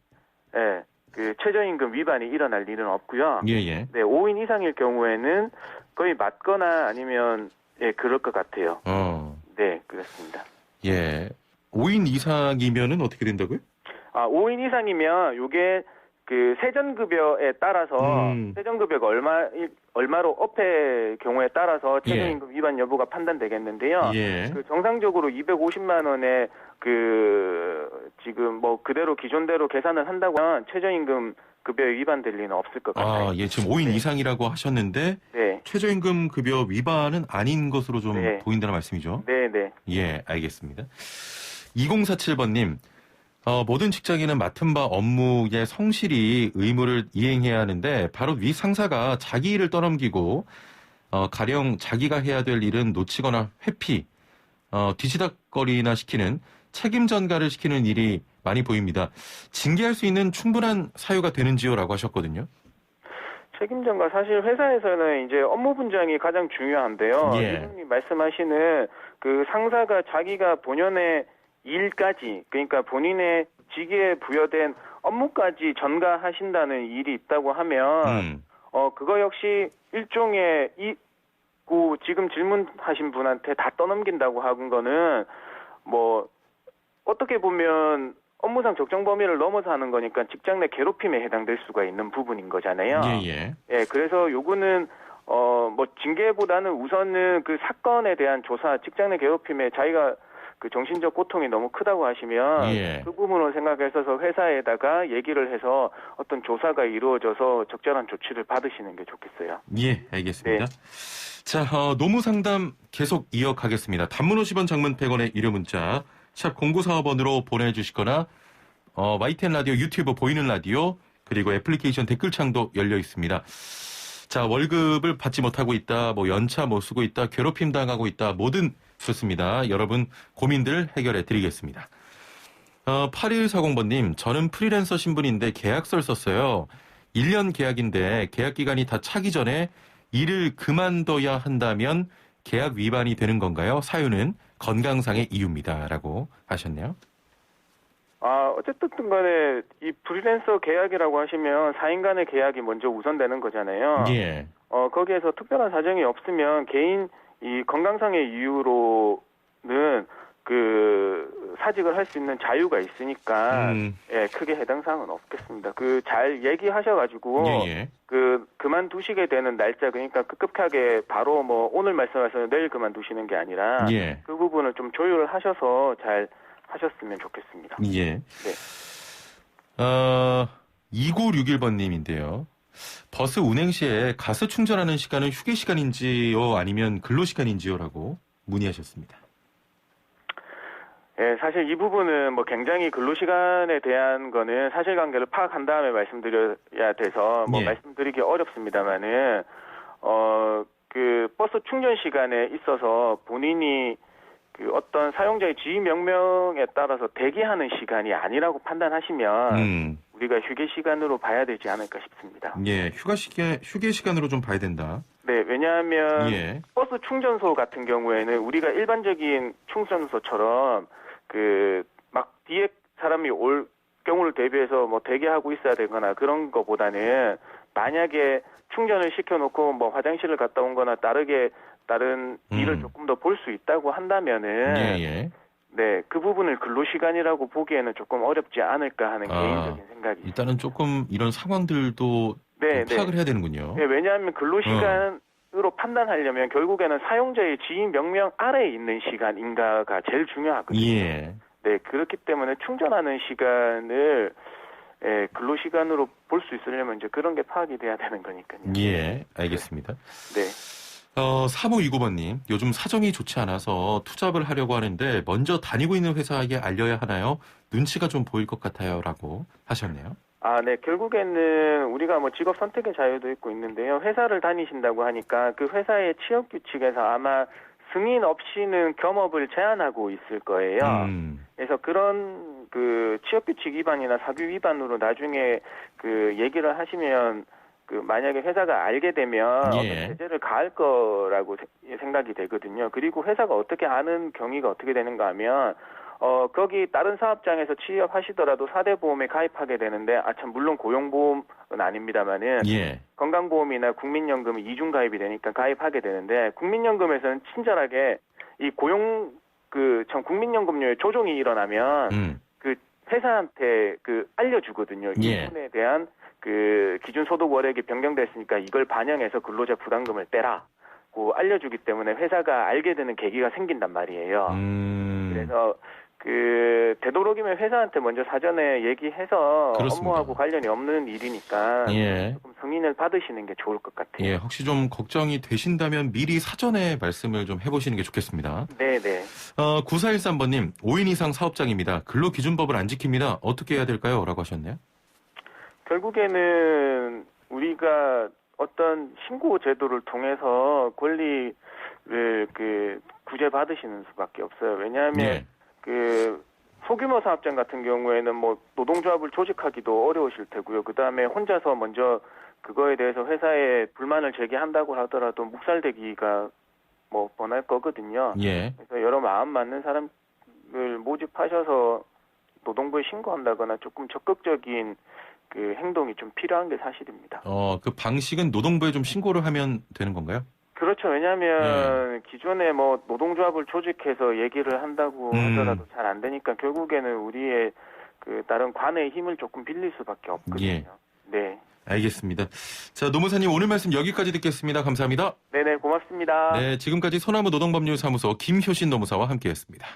그 최저임금 위반이 일어날 일은 없고요. 네, 5인 이상일 경우에는 거의 맞거나 아니면 그럴 것 같아요. 네, 그렇습니다. 예. 5인 이상이면은 어떻게 된다고요? 5인 이상이면 요게 그 세전급여에 따라서 세전급여가 얼마로 업의 경우에 따라서 최저임금 위반 여부가 판단되겠는데요. 예. 그 정상적으로 250만 원에 그 지금 뭐 그대로 기존대로 계산을 한다고 하면 최저임금 급여에 위반될 리는 없을 것 같아요. 아, 예, 지금 5인 네. 이상이라고 하셨는데 네. 최저임금 급여 위반은 아닌 것으로 좀 네. 보인다는 말씀이죠? 네, 네. 예, 알겠습니다. 2047번님, 모든 직장인은 맡은 바 업무에 성실히 의무를 이행해야 하는데 바로 위 상사가 자기 일을 떠넘기고 가령 자기가 해야 될 일은 놓치거나 회피, 뒤치다거리나 시키는 책임 전가를 시키는 일이 많이 보입니다. 징계할 수 있는 충분한 사유가 되는지요? 라고 하셨거든요. 책임 전가 사실 회사에서는 이제 업무 분장이 가장 중요한데요. 예. 이분이 말씀하시는 그 상사가 자기가 본연의 일까지 그러니까 본인의 직위에 부여된 업무까지 전가하신다는 일이 있다고 하면 그거 역시 일종의 지금 질문하신 분한테 다 떠넘긴다고 하는 거는 뭐 어떻게 보면 업무상 적정 범위를 넘어서 하는 거니까 직장 내 괴롭힘에 해당될 수가 있는 부분인 거잖아요. 예. 예, 그래서 요거는 뭐 징계보다는 우선은 그 사건에 대한 조사, 직장 내 괴롭힘에 자기가 그 정신적 고통이 너무 크다고 하시면 예. 그 부분을 생각해서 회사에다가 얘기를 해서 어떤 조사가 이루어져서 적절한 조치를 받으시는 게 좋겠어요. 예, 알겠습니다. 네. 자, 노무 상담 계속 이어가겠습니다. 단문 50원, 장문 100원의 유료 문자 샵 0945번으로 보내주시거나 YTN 라디오, 유튜브 보이는 라디오 그리고 애플리케이션 댓글창도 열려 있습니다. 자, 월급을 받지 못하고 있다, 뭐 연차 못 쓰고 있다, 괴롭힘 당하고 있다, 뭐든 좋습니다. 여러분 고민들 해결해 드리겠습니다. 8140번님, 저는 프리랜서 신분인데 계약서를 썼어요. 1년 계약인데 계약 기간이 다 차기 전에 일을 그만둬야 한다면 계약 위반이 되는 건가요? 사유는 건강상의 이유입니다. 라고 하셨네요. 어쨌든 간에 이 프리랜서 계약이라고 하시면 4인 간의 계약이 먼저 우선되는 거잖아요. 예. 거기에서 특별한 사정이 없으면 개인 이 건강상의 이유로는 그 사직을 할 수 있는 자유가 있으니까 예, 크게 해당 사항은 없겠습니다. 그 잘 얘기하셔가지고 예. 그만두시게 되는 날짜 그러니까 급하게 바로 뭐 오늘 말씀하셔서 내일 그만두시는 게 아니라 예. 그 부분을 좀 조율을 하셔서 잘 하셨으면 좋겠습니다. 예. 네. 2961번님인데요. 버스 운행 시에 가스 충전하는 시간은 휴게 시간인지요? 아니면 근로 시간인지요? 라고 문의하셨습니다. 예, 사실 이 부분은 뭐 굉장히 근로시간에 대한 거는 사실관계를 파악한 다음에 말씀드려야 돼서 뭐 예. 말씀드리기 어렵습니다만은, 그 버스 충전 시간에 있어서 본인이 그 어떤 사용자의 지휘 명령에 따라서 대기하는 시간이 아니라고 판단하시면 우리가 휴게 시간으로 봐야 되지 않을까 싶습니다. 예, 휴게 시간으로 좀 봐야 된다. 네, 왜냐하면 예. 버스 충전소 같은 경우에는 우리가 일반적인 충전소처럼 그 막 뒤에 사람이 올 경우를 대비해서 뭐 대기하고 있어야 되거나 그런 거보다는 만약에 충전을 시켜놓고 뭐 화장실을 갔다 온 거나 다른 일을 조금 더 볼 수 있다고 한다면은 예. 네, 그 부분을 근로시간이라고 보기에는 조금 어렵지 않을까 하는 개인적인 생각이 일단은 조금 이런 상황들도 네, 파악을 해야 되는군요. 네, 왜냐하면 근로시간으로 판단하려면 결국에는 사용자의 지휘 명령 아래에 있는 시간인가가 제일 중요하거든요. 예. 네, 그렇기 때문에 충전하는 시간을 근로시간으로 볼 수 있으려면 이제 그런 게 파악이 돼야 되는 거니까요. 예, 알겠습니다. 네. 3529번님, 요즘 사정이 좋지 않아서 투잡을 하려고 하는데 먼저 다니고 있는 회사에게 알려야 하나요? 눈치가 좀 보일 것 같아요. 라고 하셨네요. 네. 결국에는 우리가 뭐 직업 선택의 자유도 있고 있는데요. 회사를 다니신다고 하니까 그 회사의 취업 규칙에서 아마 승인 없이는 겸업을 제한하고 있을 거예요. 그래서 그런 그 취업 규칙 위반이나 사규 위반으로 나중에 그 얘기를 하시면 그 만약에 회사가 알게 되면 제재를 가할 거라고 생각이 되거든요. 그리고 회사가 어떻게 아는 경위가 어떻게 되는가 하면 거기 다른 사업장에서 취업하시더라도 4대 보험에 가입하게 되는데 참 물론 고용보험은 아닙니다만은 건강보험이나 국민연금이 이중 가입이 되니까 가입하게 되는데 국민연금에서는 친절하게 이 국민연금료에 조정이 일어나면 그 회사한테 그 알려주거든요. 이 부분에 대한 그 기준 소득 월액이 변경됐으니까 이걸 반영해서 근로자 부담금을 떼라고 알려주기 때문에 회사가 알게 되는 계기가 생긴단 말이에요. 그래서 그 되도록이면 회사한테 먼저 사전에 얘기해서 그렇습니다. 업무하고 관련이 없는 일이니까 예. 조금 승인을 받으시는 게 좋을 것 같아요. 예, 혹시 좀 걱정이 되신다면 미리 사전에 말씀을 좀 해보시는 게 좋겠습니다. 네네. 9413번님, 5인 이상 사업장입니다. 근로기준법을 안 지킵니다. 어떻게 해야 될까요? 라고 하셨네요. 결국에는 우리가 어떤 신고 제도를 통해서 권리를 그 구제받으시는 수밖에 없어요. 왜냐하면 예. 그 소규모 사업장 같은 경우에는 뭐 노동조합을 조직하기도 어려우실 테고요. 그 다음에 혼자서 먼저 그거에 대해서 회사에 불만을 제기한다고 하더라도 묵살되기가 뭐 뻔할 거거든요. 예. 그래서 여러 마음 맞는 사람을 모집하셔서 노동부에 신고한다거나 조금 적극적인 그 행동이 좀 필요한 게 사실입니다. 그 방식은 노동부에 좀 신고를 하면 되는 건가요? 그렇죠. 왜냐하면 기존에 뭐 노동조합을 조직해서 얘기를 한다고 하더라도 잘 안 되니까 결국에는 우리의 그 다른 관의 힘을 조금 빌릴 수밖에 없거든요. 예. 네. 알겠습니다. 자, 노무사님 오늘 말씀 여기까지 듣겠습니다. 감사합니다. 네네, 고맙습니다. 네, 지금까지 소나무 노동법률사무소 김효신 노무사와 함께했습니다.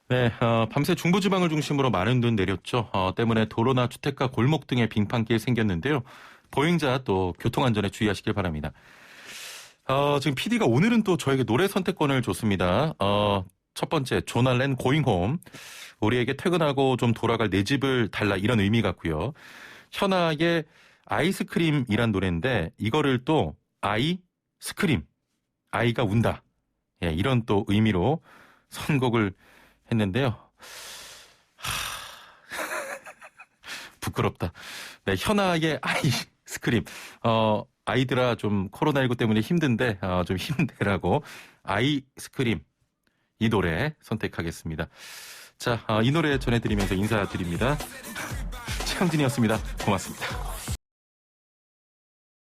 네, 밤새 중부지방을 중심으로 많은 눈 내렸죠. 때문에 도로나 주택가 골목 등에 빙판길 생겼는데요. 보행자 또 교통안전에 주의하시길 바랍니다. 지금 PD가 오늘은 또 저에게 노래 선택권을 줬습니다. 첫 번째, 존 알렌 고잉 홈. 우리에게 퇴근하고 좀 돌아갈 내 집을 달라 이런 의미 같고요. 현아의 아이스크림이란 노래인데 이거를 또 아이스크림, 아이가 운다. 예, 이런 또 의미로 선곡을 했는데요. 부끄럽다. 네, 현아의 아이스크림. 아이들아 좀 코로나19 때문에 힘든데 좀 힘내라고 아이스크림 이 노래 선택하겠습니다. 자, 이 노래 전해드리면서 인사드립니다. 최영진이었습니다. 고맙습니다.